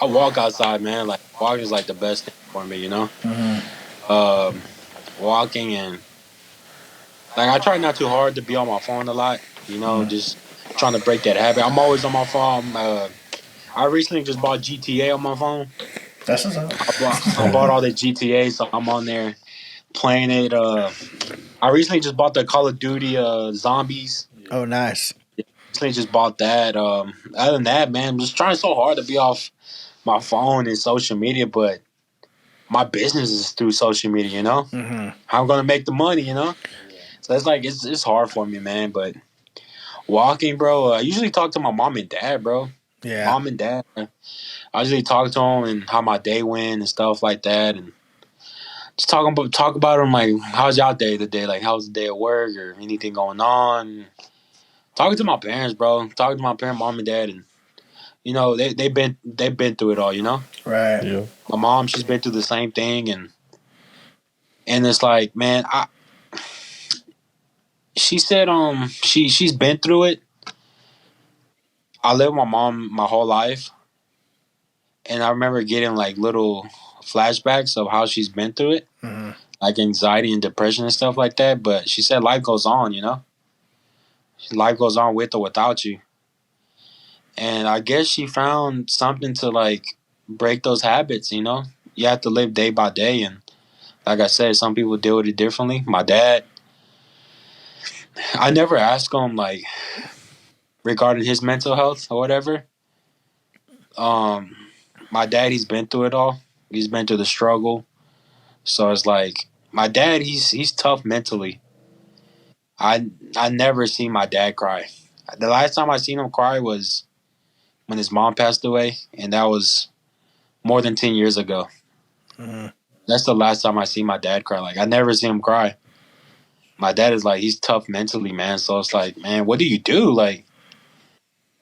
I walk outside, man. Like walking is like the best thing for me, Walking, and like I try not too hard to be on my phone a lot, just trying to break that habit. I'm always on my phone. I recently just bought GTA on my phone. That's what's up. I bought all the GTA, so I'm on there playing it. I recently just bought the Call of Duty Zombies. Oh, nice. Recently just bought that. Other than that, man, I'm just trying so hard to be off my phone and social media, but my business is through social media, How I'm gonna make the money, So it's like it's hard for me, man. But walking, bro, I usually talk to my mom and dad, bro. Yeah. Mom and dad. I usually talk to them and how my day went and stuff like that, and just talk about them, like how's y'all day today, like how's the day at work or anything going on. Talking to my parents, bro. Talking to my parents, mom and dad, and they've been through it all, Right. Yeah. My mom, she's been through the same thing, and it's like, man, she said she's been through it. I lived with my mom my whole life, and I remember getting like little flashbacks of how she's been through it, like anxiety and depression and stuff like that. But she said life goes on, life goes on with or without you. And I guess she found something to like break those habits. You have to live day by day, and like I said, some people deal with it differently. My dad, I never ask him like regarding his mental health or whatever. Um, my dad, he's been through it all. He's been through the struggle. So it's like my dad, he's tough mentally. I never seen my dad cry. The last time I seen him cry was when his mom passed away, and that was more than 10 years ago. Mm-hmm. That's the last time I seen my dad cry. Like I never seen him cry. My dad is like he's tough mentally, man. So it's like, man, what do you do? Like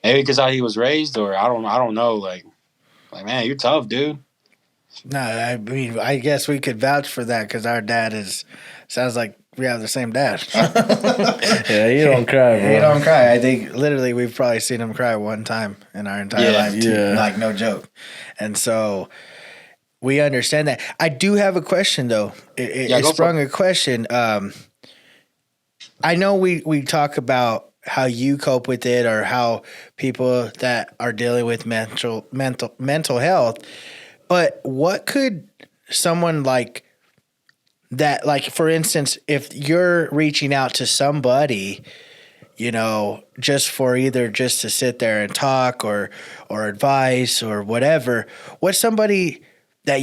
maybe because how he was raised, or I don't know. Like man, you're tough, dude. No, I mean, I guess we could vouch for that because our dad sounds like we have the same dad. Yeah, you don't cry, bro. You don't cry. I think literally we've probably seen him cry one time in our entire life, too. Yeah. Like, no joke. And so we understand that. I do have a question, though. It sprung a question. I know we talk about how you cope with it or how people that are dealing with mental health. But what could someone like that, like, for instance, if you're reaching out to somebody, just for either just to sit there and talk or advice or whatever, what's somebody that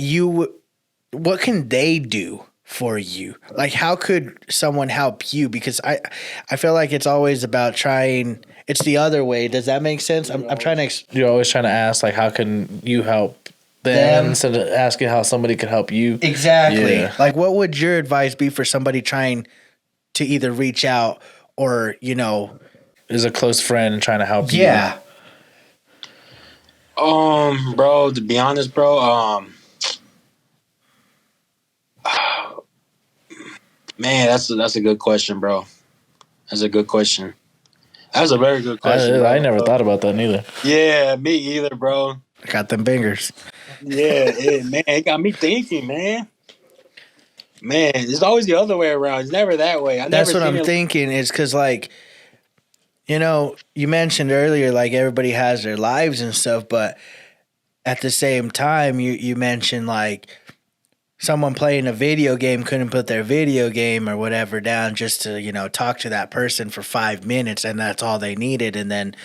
what can they do for you? Like, how could someone help you? Because I feel like it's always about trying. It's the other way. Does that make sense? I'm trying to. You're always trying to ask, like, how can you help them instead of asking how somebody could help you. Exactly. Yeah. Like, what would your advice be for somebody trying to either reach out or, is a close friend trying to help you? Yeah. Bro, to be honest, bro, man, that's a good question, bro. That's a good question. That's a very good question. I never thought about that neither. Yeah, me either, bro. I got them fingers. Yeah, man, it got me thinking, man. Man, it's always the other way around. It's never that way. That's what I'm thinking. Is because, like, you mentioned earlier, like, everybody has their lives and stuff, but at the same time, you mentioned, like, someone playing a video game couldn't put their video game or whatever down just to, talk to that person for 5 minutes, and that's all they needed. And then,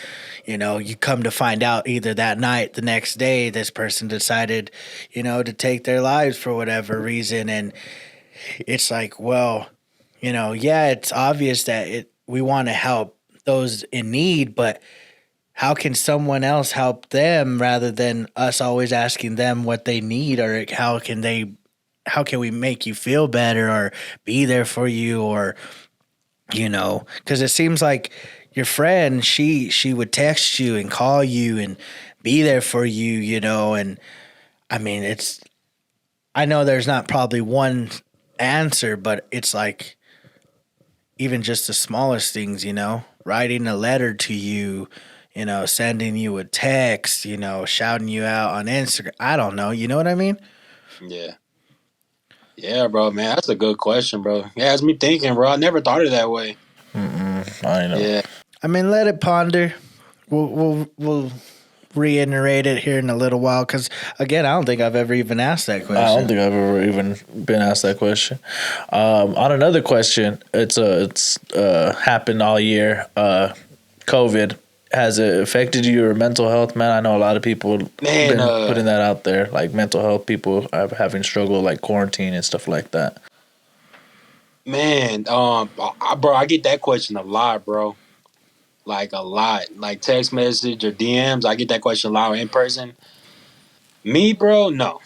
you come to find out either that night, the next day, this person decided, to take their lives for whatever reason. And it's like, well, it's obvious that we want to help those in need, but how can someone else help them rather than us always asking them what they need, or how can we make you feel better or be there for you, or, because it seems like your friend, she would text you and call you and be there for you, and I mean, I know there's not probably one answer, but it's like even just the smallest things, writing a letter to you, sending you a text, shouting you out on Instagram. I don't know. You know what I mean? Yeah. Yeah, bro, man, that's a good question, bro. Yeah, it's me thinking, bro. I never thought of it that way. I know. Yeah. I mean, let it ponder. We'll reiterate it here in a little while, because again, I don't think I've ever even asked that question. I don't think I've ever even been asked that question. On another question, it's happened all year. COVID, has it affected your mental health, man? I know a lot of people been putting that out there, like mental health people are having struggle, like quarantine and stuff like that. Man, bro, I get that question a lot, bro. Like a lot, like text message or DMs. I get that question a lot in person. Me, bro, no.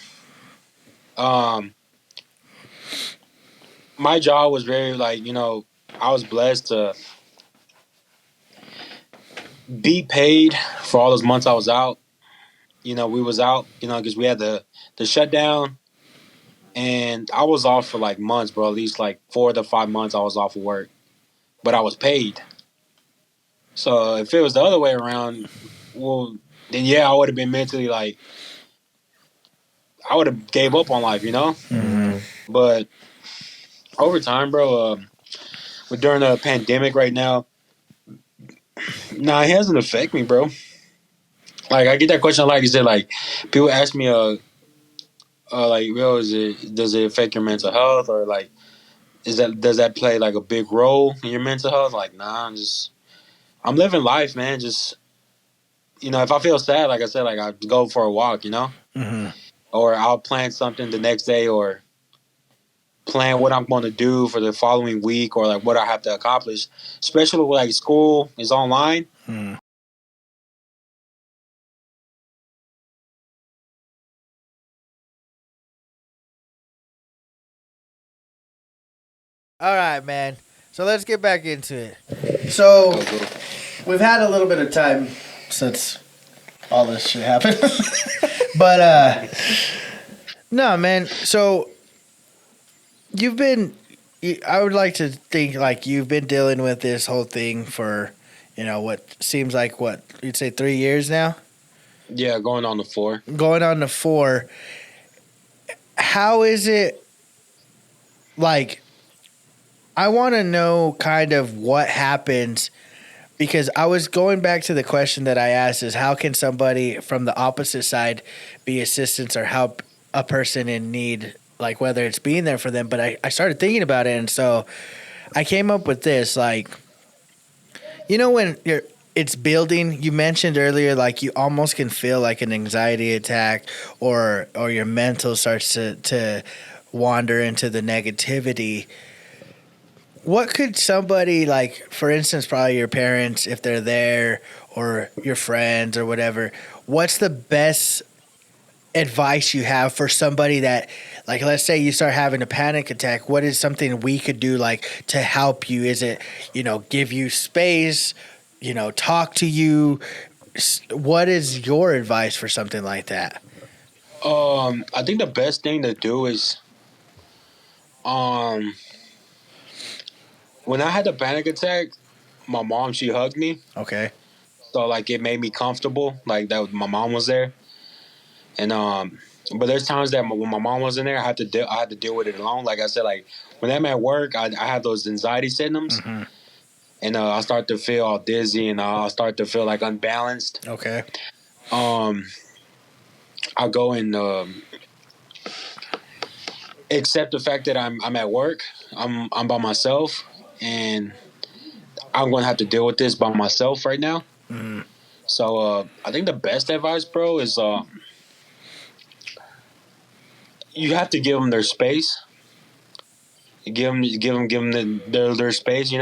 My job was very I was blessed to be paid for all those months I was out. We was out, because we had the shutdown, and I was off for like months, bro. At least like 4 to 5 months I was off of work, but I was paid. So if it was the other way around, well, then yeah, I would have been mentally I would have gave up on life, Mm-hmm. But over time, bro, we're during a pandemic right now. Nah, it hasn't affected me, bro. Like I get that question like you said, like people ask me like, yo, does it affect your mental health, or like does that play like a big role in your mental health? Like, nah, I'm living life, man. Just if I feel sad, like I said, like I go for a walk, Mm-hmm. or I'll plan something the next day, or plan what I'm going to do for the following week, or like what I have to accomplish. Especially when like school is online. Mm. All right, man. So let's get back into it. So Go. we've had a little bit of time since all this shit happened, but no, man. So you've been. I would like to think like you've been dealing with this whole thing for, what seems like what you'd say 3 years now. Yeah, going on the 4. Going on to 4. How is it like? I want to know kind of what happens because I was going back to the question that I asked is how can somebody from the opposite side be assistance or help a person in need, like whether it's being there for them. But I started thinking about it. And so I came up with this, like, when it's building, you mentioned earlier, like you almost can feel like an anxiety attack or your mental starts to wander into the negativity. What could somebody like, for instance, probably your parents, if they're there, or your friends or whatever, what's the best advice you have for somebody that, like, let's say you start having a panic attack? What is something we could do, like, to help you? Is it, give you space, talk to you? What is your advice for something like that? I think the best thing to do is, when I had the panic attack, my mom, she hugged me. Okay. So like it made me comfortable, like that my mom was there. And but there's times that when my mom wasn't there, I had to deal with it alone. Like I said, like when I'm at work, I have those anxiety symptoms, Mm-hmm. and I start to feel all dizzy, and I start to feel like unbalanced. Okay. I go and accept the fact that I'm at work. I'm by myself, and I'm gonna have to deal with this by myself right now. Mm-hmm. So I think the best advice, bro, is you have to give them their space. Give them their space.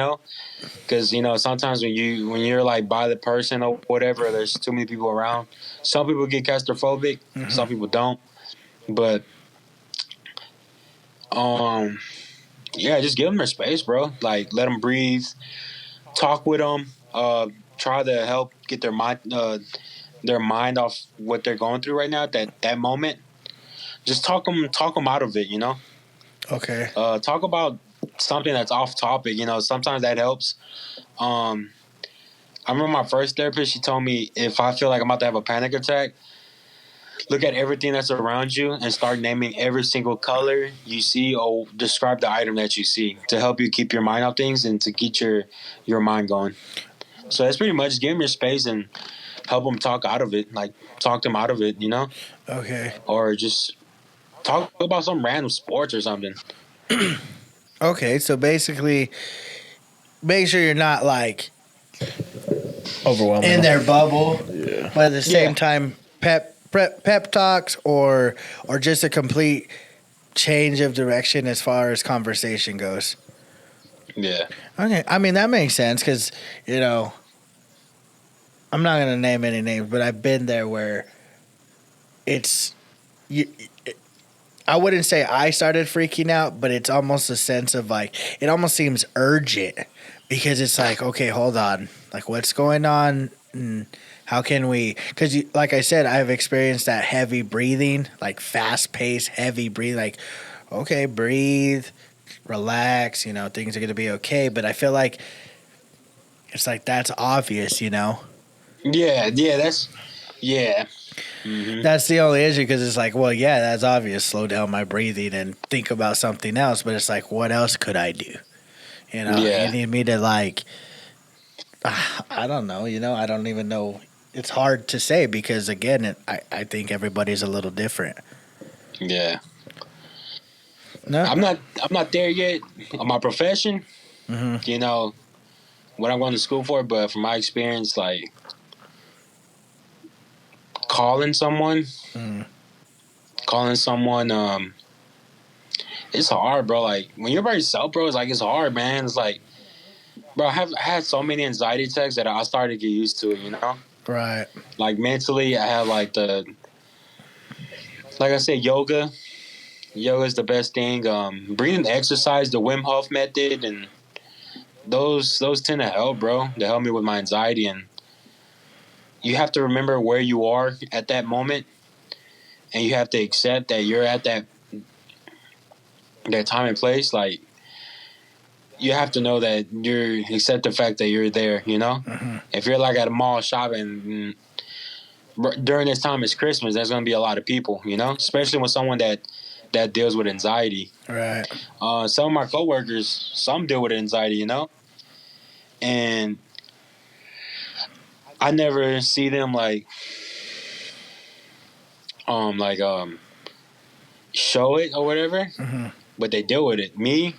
Because sometimes when you're like by the person or whatever, there's too many people around. Some people get claustrophobic. Mm-hmm. Some people don't. But yeah, just give them their space, bro. Like let them breathe. Talk with them. Try to help get their mind off what they're going through right now at that moment. Just talk them out of it. Okay. Talk about something that's off topic. Sometimes that helps. I remember my first therapist. She told me if I feel like I'm about to have a panic attack, look at everything that's around you and start naming every single color you see or describe the item that you see to help you keep your mind off things and to get your mind going. So that's pretty much give them your space and help them talk out of it. Like talk them out of it, Okay. or just talk about some random sports or something. Okay, so basically, make sure you're not like Overwhelming. in their bubble, Yeah. but at the same Yeah. time, pep talks or just a complete change of direction as far as conversation goes. Yeah. Okay, I mean that makes sense because I'm not gonna name any names, but I've been there where it's you. I wouldn't say I started freaking out, but it's almost a sense of like it almost seems urgent because it's like, okay, hold on, like what's going on, and how can we? Because like I said, I've experienced that heavy breathing, like fast paced, heavy breathing. Like, okay, breathe, relax. Things are gonna be okay. But I feel like it's like that's obvious. Yeah. Yeah. Mm-hmm. That's the only issue because it's like, well, yeah, that's obvious. Slow down my breathing and think about something else. But it's like, what else could I do? Yeah. You need me to like, I don't know. I don't even know it's hard to say because again, I think everybody's a little different. Yeah. No, I'm not there yet on my profession. Mm-hmm. You know what I'm going to school for, but from my experience, like calling someone, calling someone, it's hard, bro. Like when you're by yourself, bro, it's like it's hard, man. It's like, bro, I had so many anxiety attacks that I started to get used to it. You know, right. like mentally, I have like like I said, yoga. Yoga is the best thing. Breathing exercise, the Wim Hof method, and those tend to help, bro. They help me with my anxiety, and you have to remember where you are at that moment, and you have to accept that you're at that time and place. Like you have to know that you're accept the fact that you're there. You know, if you're like at a mall shopping during this time, it's Christmas. There's gonna be a lot of people. You know, especially when someone that deals with anxiety. Right. Some of my coworkers, some deal with anxiety. You know, and I never see them like show it or whatever, but they deal with it. Me,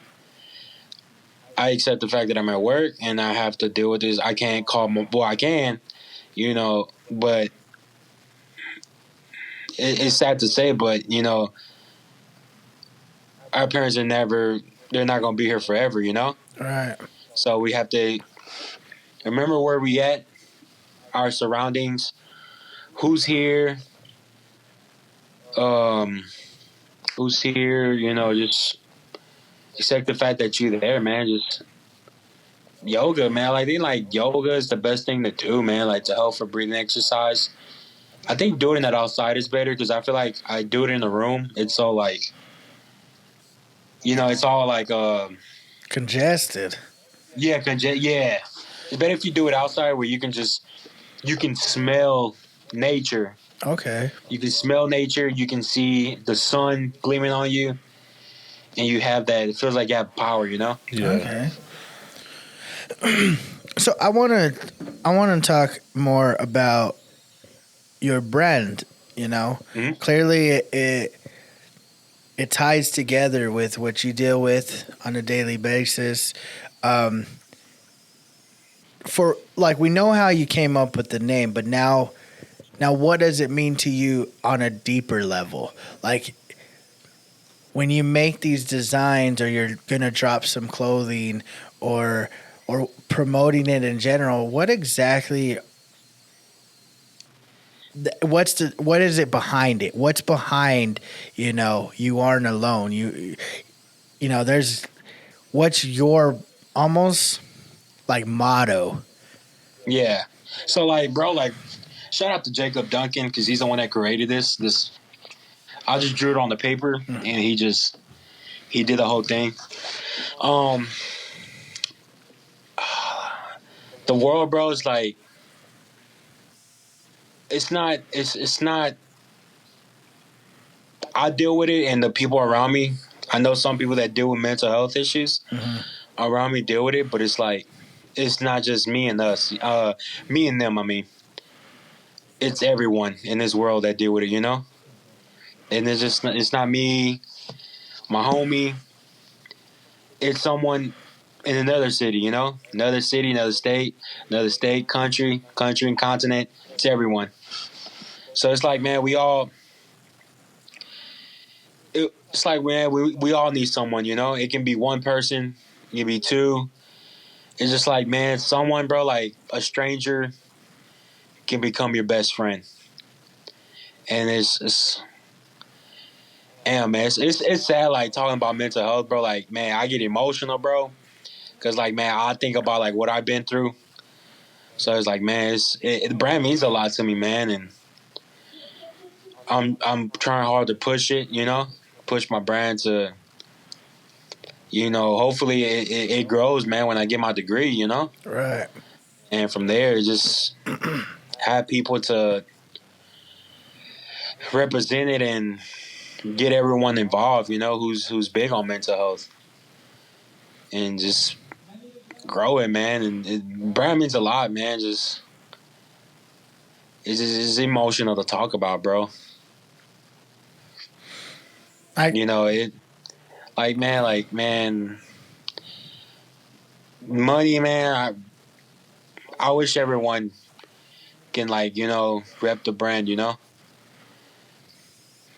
I accept the fact that I'm at work and I have to deal with this. I can't call my boy. I can, you know, but it's sad to say, but you know, our parents are never. They're not gonna be here forever, you know. Right. So we have to remember where we at, our surroundings, who's here, um, who's here. You know, just accept the fact that you're there, man. Just yoga, man. Like, I think like yoga is the best thing to do, man. Like to help for breathing exercise. I think doing that outside is better because I feel like I do it in the room. It's so like, you know, it's all like congested. Yeah, yeah. It's better if you do it outside where you can smell nature. Okay. You can smell nature. You can see the sun gleaming on you, and you have that. It feels like you have power. You know. Yeah. Okay. So I want to talk more about your brand. You know, clearly it ties together with what you deal with on a daily basis. For like we know how you came up with the name, but now what does it mean to you on a deeper level? Like when you make these designs or you're going to drop some clothing or promoting it in general, what exactly what is it behind it? What's behind, you know, you aren't alone. You know, there's what's your almost like motto? Yeah. So like, bro, like, shout out to Jacob Duncan because he's the one that created this. I just drew it on the paper and he did the whole thing. The world, bro, is like it's not. I deal with it, and the people around me. I know some people that deal with mental health issues around me deal with it, but it's like it's not just me and us, me and them. I mean, it's everyone in this world that deal with it, you know. And it's not me, my homie. It's someone in another city, you know, another city, another state, country, and continent. It's everyone. So it's like, man, it's like, man, we all need someone, you know. It can be one person, it can be two. It's just like, man, someone, bro, like a stranger can become your best friend. And it's damn, man, it's sad, like talking about mental health, bro. Like, man, I get emotional, bro, because like, man, I think about like what I've been through. So it's like, man, the brand means a lot to me, man, and I'm trying hard to push it, you know, push my brand to, you know, hopefully it grows, man, when I get my degree, you know, Right. and from there just have people to represent it and get everyone involved, you know, who's big on mental health, and just grow it, man. And brand means a lot, man. Just it's emotional to talk about, bro. It like man, money, man. I wish everyone can rep the brand,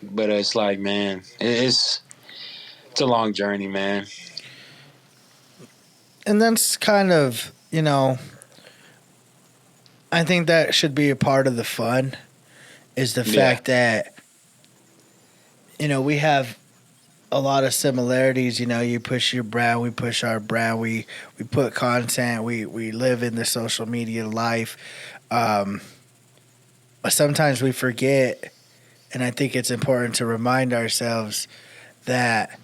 but it's like, man, it's a long journey, man. And that's kind of, I think that should be a part of the fun, is the fact that, we have a lot of similarities. You push your brand, we push our brand, we put content, we live in the social media life. But sometimes we forget, and I think it's important to remind ourselves that,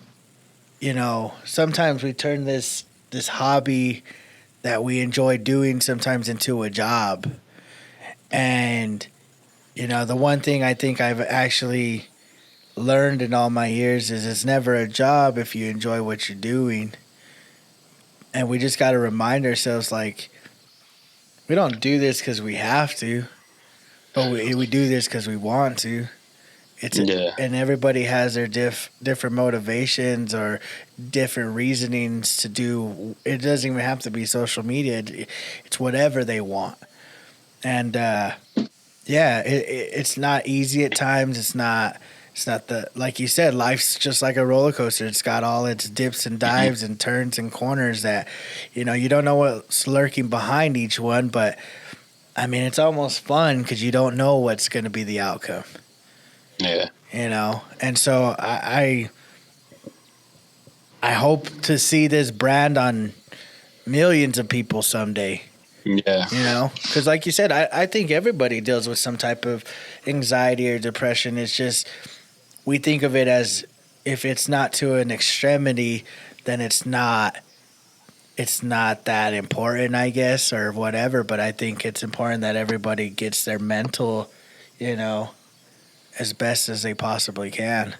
sometimes we turn this hobby that we enjoy doing sometimes into a job. And, the one thing I think I've actually learned in all my years is it's never a job if you enjoy what you're doing. And we just got to remind ourselves, like, we don't do this because we have to, but we do this because we want to. And everybody has their different motivations or different reasonings to do. It doesn't even have to be social media. It's whatever they want. And it's not easy at times. It's not like you said, life's just like a roller coaster. It's got all its dips and dives and turns and corners that, you don't know what's lurking behind each one. But I mean, it's almost fun because you don't know what's going to be the outcome. Yeah. And so I hope to see this brand on millions of people someday. Yeah. Because like you said, I think everybody deals with some type of anxiety or depression. It's just, we think of it as, if it's not to an extremity, then it's not that important, I guess, or whatever. But I think it's important that everybody gets their mental, as best as they possibly can.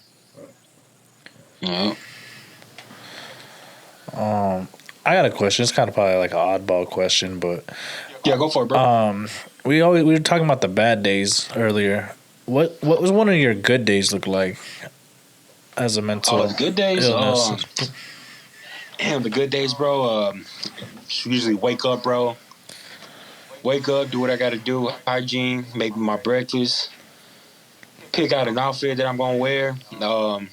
Yeah. I got a question. It's kind of probably like an oddball question, but yeah, go for it, bro. We were talking about the bad days earlier. What was one of your good days look like as a mental? The good days. The good days, bro. Usually wake up, bro. Wake up, do what I got to do. Hygiene, make my breakfast. Pick out an outfit that I'm gonna wear. I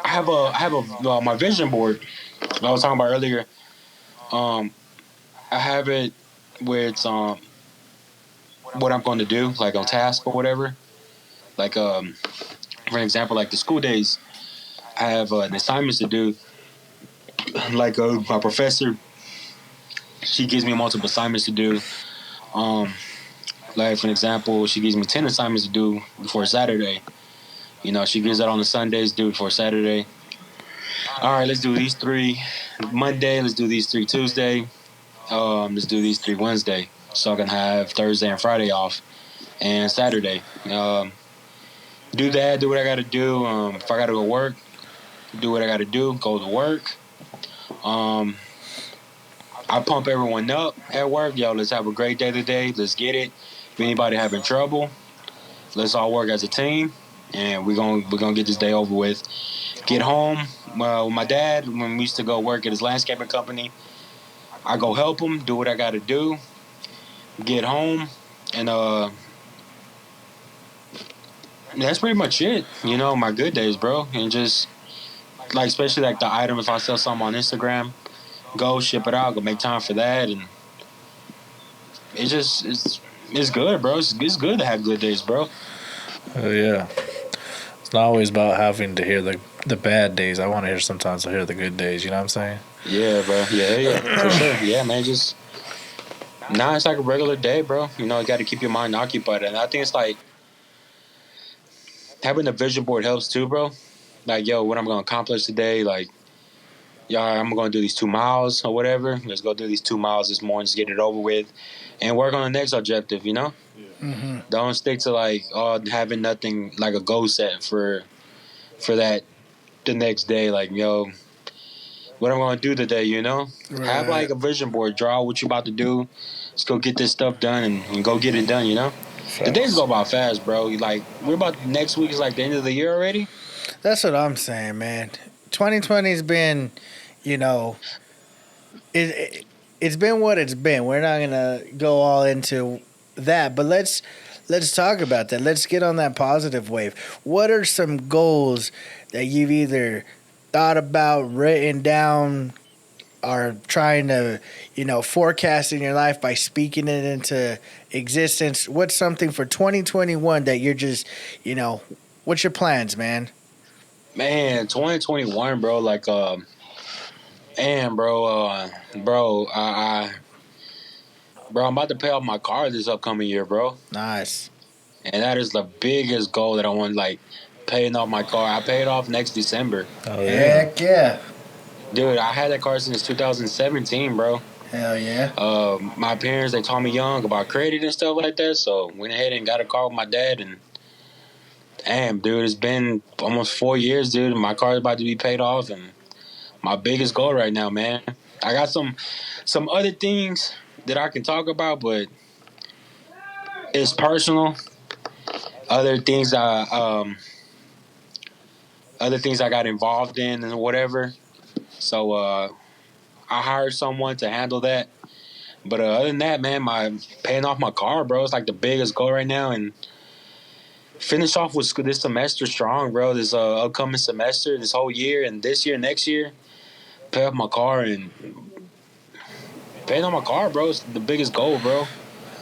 have my vision board I was talking about earlier. I have it where it's what I'm going to do, like on task or whatever. Like for example, like the school days, I have an assignments to do. Like my professor, she gives me multiple assignments to do. Like for example, she gives me 10 assignments to do before Saturday. She gives that on the Sundays, do it before Saturday. All right, let's do these 3 Monday. Let's do these 3 Tuesday. Let's do these 3 Wednesday. So I can have Thursday and Friday off, and Saturday. Do that. Do what I got to do. If I got to go work, do what I got to do. Go to work. I pump everyone up at work. Yo, let's have a great day today. Let's get it. If anybody having trouble, let's all work as a team, and we're gonna get this day over with. Get home. With my dad, when we used to go work at his landscaping company, I go help him, do what I got to do, get home, and that's pretty much it. My good days, bro. And just, like, especially, like, the item, if I sell something on Instagram, go ship it out, go make time for that, and it's good, bro. It's good to have good days, bro. Yeah. It's not always about having to hear the bad days. I want to hear sometimes I hear the good days. You know what I'm saying? Yeah, bro. Yeah, for sure. Yeah, man. Just it's like a regular day, bro. You got to keep your mind occupied, and I think it's like having a vision board helps too, bro. Like, yo, what I'm gonna accomplish today? Like, yeah, I'm gonna do these 2 miles or whatever. Let's go do these 2 miles this morning, just get it over with, and work on the next objective. Yeah. Mm-hmm. Don't stick to like having nothing, like a goal set for that the next day. Like, yo, what I'm gonna do today. You know, have Right. like a vision board. Draw what you about to do. Let's go get this stuff done and go get it done. You know, the days go by fast, bro. Like we're about next week is like the end of the year already. That's what I'm saying, man. 2020's been, you know, it's been what it's been. We're not gonna go all into that, but let's talk about that. Let's get on that positive wave. What are some goals that you've either thought about, written down, or trying to, forecast in your life by speaking it into existence? What's something for 2021 that you're just, what's your plans, man? Man, 2021, bro. Like, man, bro, I'm about to pay off my car this upcoming year, bro. Nice. And that is the biggest goal that I want, like, paying off my car. I pay it off next December. Oh, yeah. Heck yeah. Dude, I had that car since 2017, bro. Hell yeah. My parents, they taught me young about credit and stuff like that, so went ahead and got a car with my dad, and damn, dude, it's been almost 4 years, dude, and my car is about to be paid off, and my biggest goal right now, man. I got some other things that I can talk about, but it's personal. Other things I got involved in and whatever. So I hired someone to handle that. But other than that, man, my paying off my car, bro, it's like the biggest goal right now, and finish off with this semester strong, bro. This upcoming semester, this whole year, and this year, next year, pay off my car and paying on my car, bro. Is the biggest goal, bro.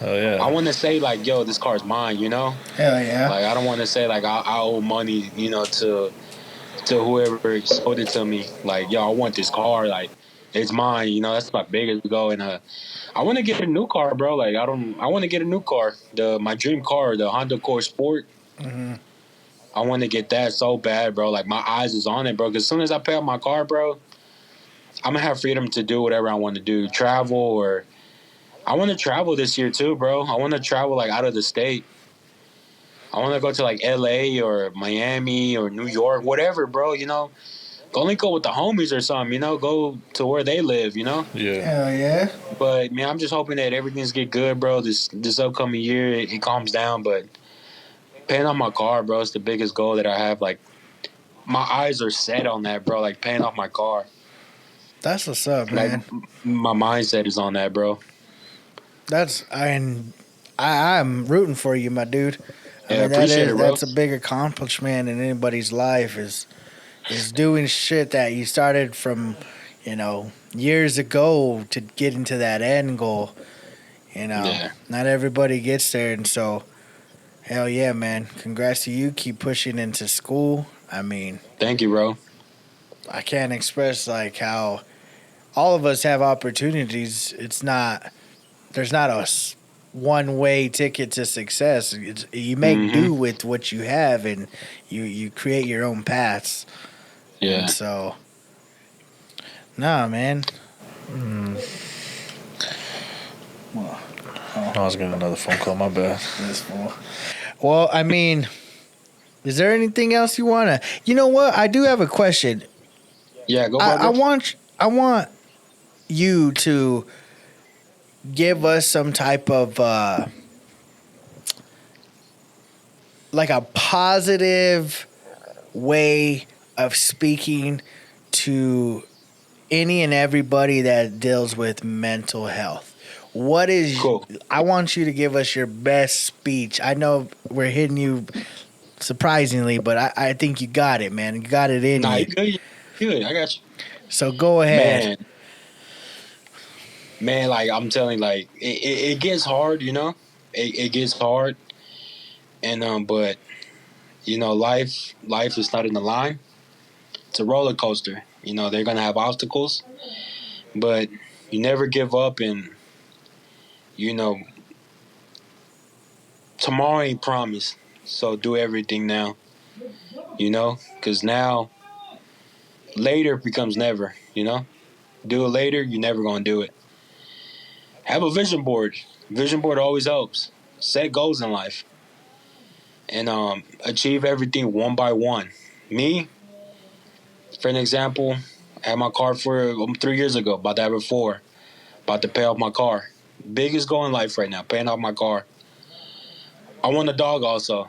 Oh yeah. I want to say like, yo, this car's mine, you know. Hell yeah. Like I don't want to say like I owe money, you know, to whoever sold it to me. Like, yo, I want this car, like it's mine, you know. That's my biggest goal, and I want to get a new car, bro. Like I want to get a new car, my dream car, the Honda Accord Sport. Mm-hmm. I want to get that so bad, bro. Like my eyes is on it, bro. Because as soon as I pay off my car, bro, I'm gonna have freedom to do whatever I want to do, travel, or I want to travel this year too, bro. I want to travel like out of the state. I want to go to like LA or Miami or New York, whatever, bro. You know, go link up with the homies or something. You know, go to where they live. You know. Yeah. Hell yeah. But man, I'm just hoping that everything's get good, bro. This upcoming year it calms down, but paying on my car, bro, is the biggest goal that I have. Like my eyes are set on that, bro. Like paying off my car. That's what's up, man. Like, my mindset is on that, bro. I'm rooting for you, my dude. Yeah, appreciate it, bro. That's a big accomplishment in anybody's life is doing shit that you started from, years ago to get into that end goal. Not everybody gets there, and so hell yeah, man. Congrats to you. Keep pushing into school. I mean, thank you, bro. I can't express like how all of us have opportunities. There's not a one-way ticket to success. You make do with what you have, and you create your own paths. Yeah. And so, nah, man. Well, I was getting another phone call. My bad. Well, I mean, is there anything else you wanna? You know what? I do have a question. Yeah, go for it. I want you to give us some type of like a positive way of speaking to any and everybody that deals with mental health. What is cool. I want you to give us your best speech. I know we're hitting you surprisingly, but I think you got it, man. You got it in you. You good. I got you. So go ahead. Man, like I'm telling you, like it gets hard, you know? It gets hard. And but you know, life is not in the line. It's a roller coaster. You know, they're gonna have obstacles. But you never give up, and you know, tomorrow ain't promised. So do everything now. You know? Cause now later becomes never, you know? Do it later, you're never gonna do it. Have a vision board. Vision board always helps. Set goals in life. And achieve everything one by one. Me, for an example, I had my car for 3 years ago. About to have it 4. About to pay off my car. Biggest goal in life right now, paying off my car. I want a dog also.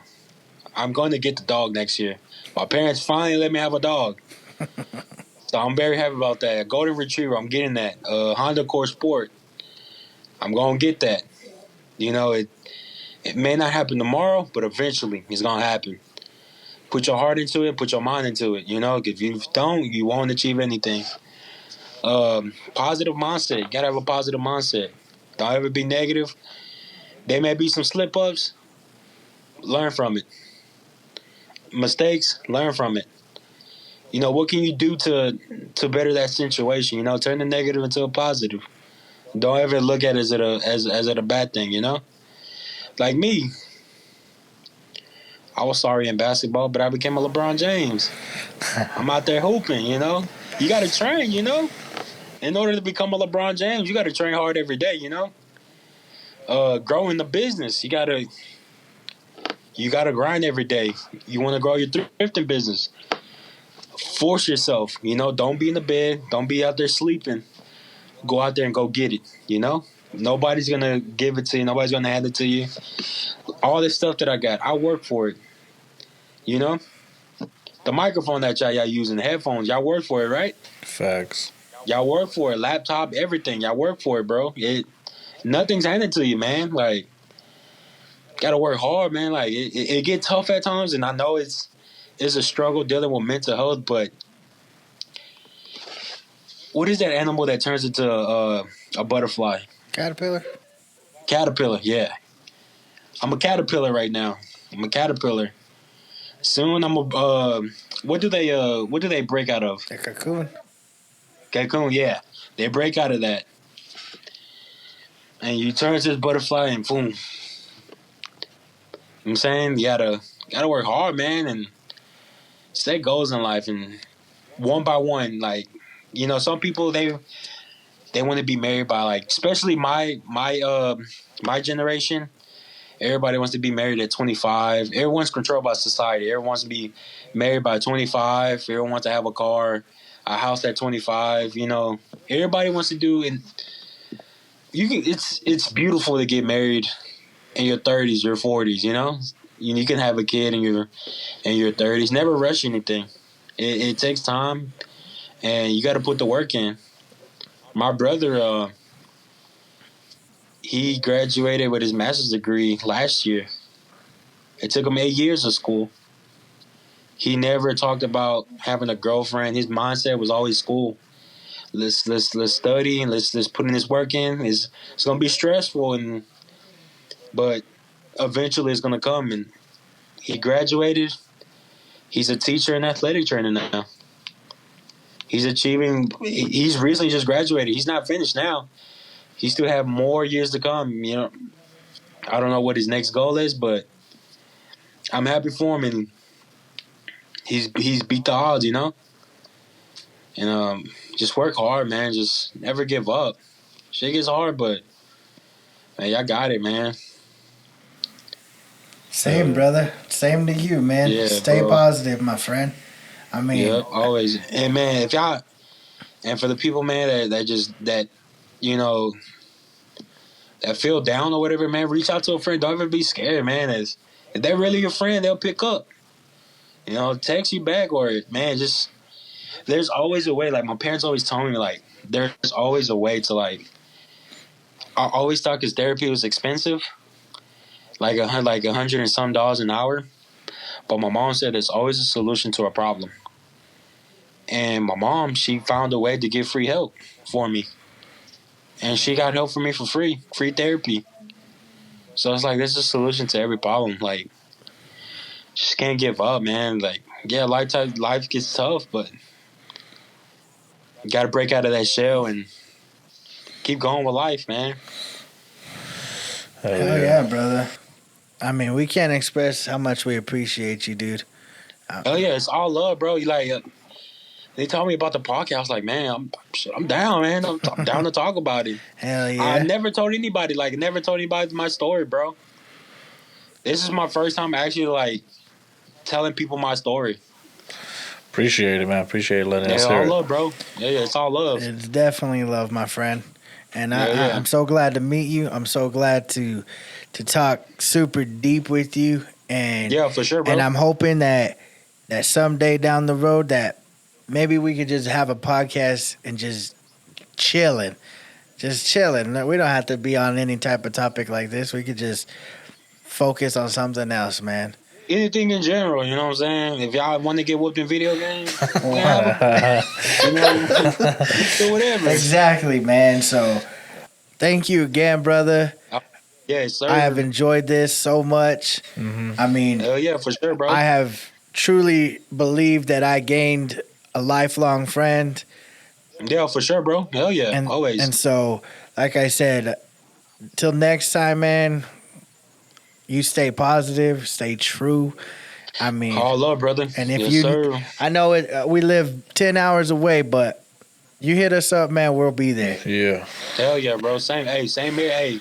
I'm going to get the dog next year. My parents finally let me have a dog. So I'm very happy about that. Golden Retriever, I'm getting that. Honda Accord Sport, I'm going to get that. You know, it may not happen tomorrow, but eventually it's going to happen. Put your heart into it, put your mind into it. You know, if you don't, you won't achieve anything. Positive mindset. You got to have a positive mindset. Don't ever be negative. There may be some slip-ups. Learn from it. Mistakes, learn from it. You know, what can you do to better that situation? You know, turn the negative into a positive. Don't ever look at it as a bad thing, you know? Like me, I was sorry in basketball, but I became a LeBron James. I'm out there hooping, you know? You got to train, you know? In order to become a LeBron James, you got to train hard every day, you know? Grow in the business. You got to grind every day. You want to grow your thrifting business. Force yourself, you know? Don't be in the bed. Don't be out there sleeping. Go out there and go get it, you know? Nobody's going to give it to you. Nobody's going to hand it to you. All this stuff that I got, I work for it, you know? The microphone that y'all using, the headphones, y'all work for it, right? Facts. Y'all work for it. Laptop, everything. Y'all work for it, bro. Nothing's handed to you, man. Like, gotta work hard, man. Like, it get tough at times, and I know it's a struggle dealing with mental health, but what is that animal that turns into a butterfly? Caterpillar. Caterpillar, yeah. I'm a caterpillar right now. I'm a caterpillar. Soon I'm a what do they break out of? The cocoon. Cocoon, yeah. They break out of that. And you turn to this butterfly and boom. You know what I'm saying? You gotta work hard, man, and set goals in life, and one by one, like, you know, some people they want to be married by, like, especially my generation. Everybody wants to be married at 25. Everyone's controlled by society. Everyone wants to be married by 25. Everyone wants to have a car, a house at 25. You know, everybody wants to do, and it's beautiful to get married in your 30s, your 40s. You know, you can have a kid in your 30s. Never rush anything. It takes time, and you got to put the work in. My brother, he graduated with his master's degree last year. It took him 8 years of school. He never talked about having a girlfriend. His mindset was always school. Let's study and let's put in this work in. It's gonna be stressful, but eventually it's gonna come. And he graduated. He's a teacher and athletic trainer now. He's achieving. He's recently just graduated. He's not finished now. He still have more years to come. You know, I don't know what his next goal is, but I'm happy for him, and he's beat the odds, you know. And just work hard, man. Just never give up. Shit gets hard, but man, y'all got it, man. Same, brother. Same to you, man. Yeah, Stay bro. Positive, my friend. I mean, yep, always. And man, if y'all, and for the people, man, that you know, that feel down or whatever, man, reach out to a friend. Don't ever be scared, man. If they're really your friend, they'll pick up. You know, text you back, or man, just there's always a way. Like, my parents always told me, like, there's always a way to, like, I always thought because therapy was expensive, like $100 and some an hour. But my mom said there's always a solution to a problem. And my mom, she found a way to get free help for me. And she got help for me for free therapy. So it's like, there's a solution to every problem. Like, just can't give up, man. Like, yeah, life gets tough, but you got to break out of that shell and keep going with life, man. Hell yeah, brother. I mean, we can't express how much we appreciate you, dude. Oh yeah, it's all love, bro. You like, they told me about the podcast. I was like, man, I'm down, man. I'm down to talk about it. Hell yeah. I never told anybody my story, bro. This is my first time actually, like, telling people my story. Appreciate it, man. Appreciate letting us Yeah, hear all it. love, bro. Yeah, it's all love. It's definitely love, my friend. And Yeah. I'm so glad to meet you. I'm so glad to talk super deep with you. And Yeah, for sure, bro. And I'm hoping that someday down the road that maybe we could just have a podcast and just chilling. Just chilling. We don't have to be on any type of topic like this. We could just focus on something else, man. Anything in general, you know what I'm saying? If y'all want to get whooped in video games, do whatever. Exactly, man. So thank you again, brother. Yes, sir. I have enjoyed this so much. Mm-hmm. I mean, hell yeah, for sure, bro. I have truly believed that I gained a lifelong friend. Yeah, for sure, bro. Hell yeah, And, always. And so, like I said, till next time, man, you stay positive, stay true. I mean, all love, brother. And if yes, sir. I know it, we live 10 hours away, but you hit us up, man, we'll be there. Yeah. Hell yeah, bro. Same here. Hey,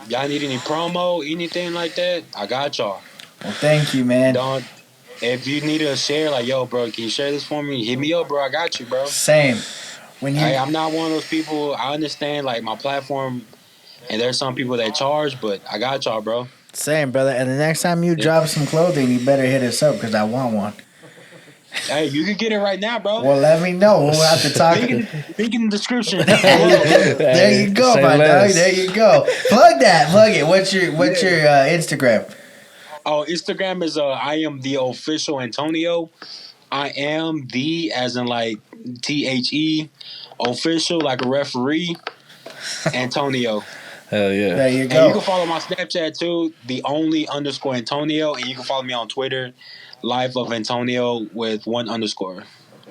y'all need any promo, anything like that? I got y'all. Well, thank you, man. If you need a share, like, yo, bro, can you share this for me? Hit me up, bro. I got you, bro. Same. Hey, I'm not one of those people. I understand, like, my platform, and there's some people that charge, but I got y'all, bro. Same, brother. And the next time you drop some clothing, you better hit us up because I want one. Hey, you can get it right now, bro. Well, let me know. We'll have to talk. Link in the description. There you go, my dog. There you go. Plug it. What's your Instagram? Oh, Instagram is I am the official Antonio. I am the as in like THE official like a referee Antonio. Hell yeah. There you go. And you can follow my Snapchat too, the only _ Antonio, and you can follow me on Twitter, Life of Antonio with _1.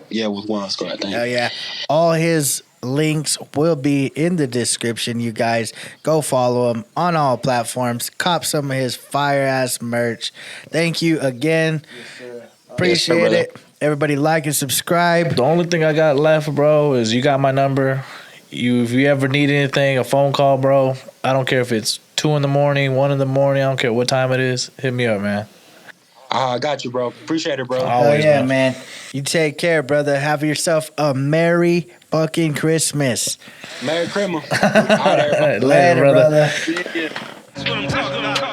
Yeah, with _1, I think. Hell yeah. All his links will be in the description, you guys. Go follow him on all platforms. Cop some of his fire-ass merch. Thank you again. Appreciate it. Everybody like and subscribe. The only thing I got left, bro, is you got my number. If you ever need anything, a phone call, bro. I don't care if it's 2 in the morning, 1 in the morning. I don't care what time it is. Hit me up, man. I got you, bro. Appreciate it, bro. Always, yeah, man. You take care, brother. Have yourself a Merry fucking Christmas. Merry Christmas. Later, brother. Yeah. That's what I'm talking about.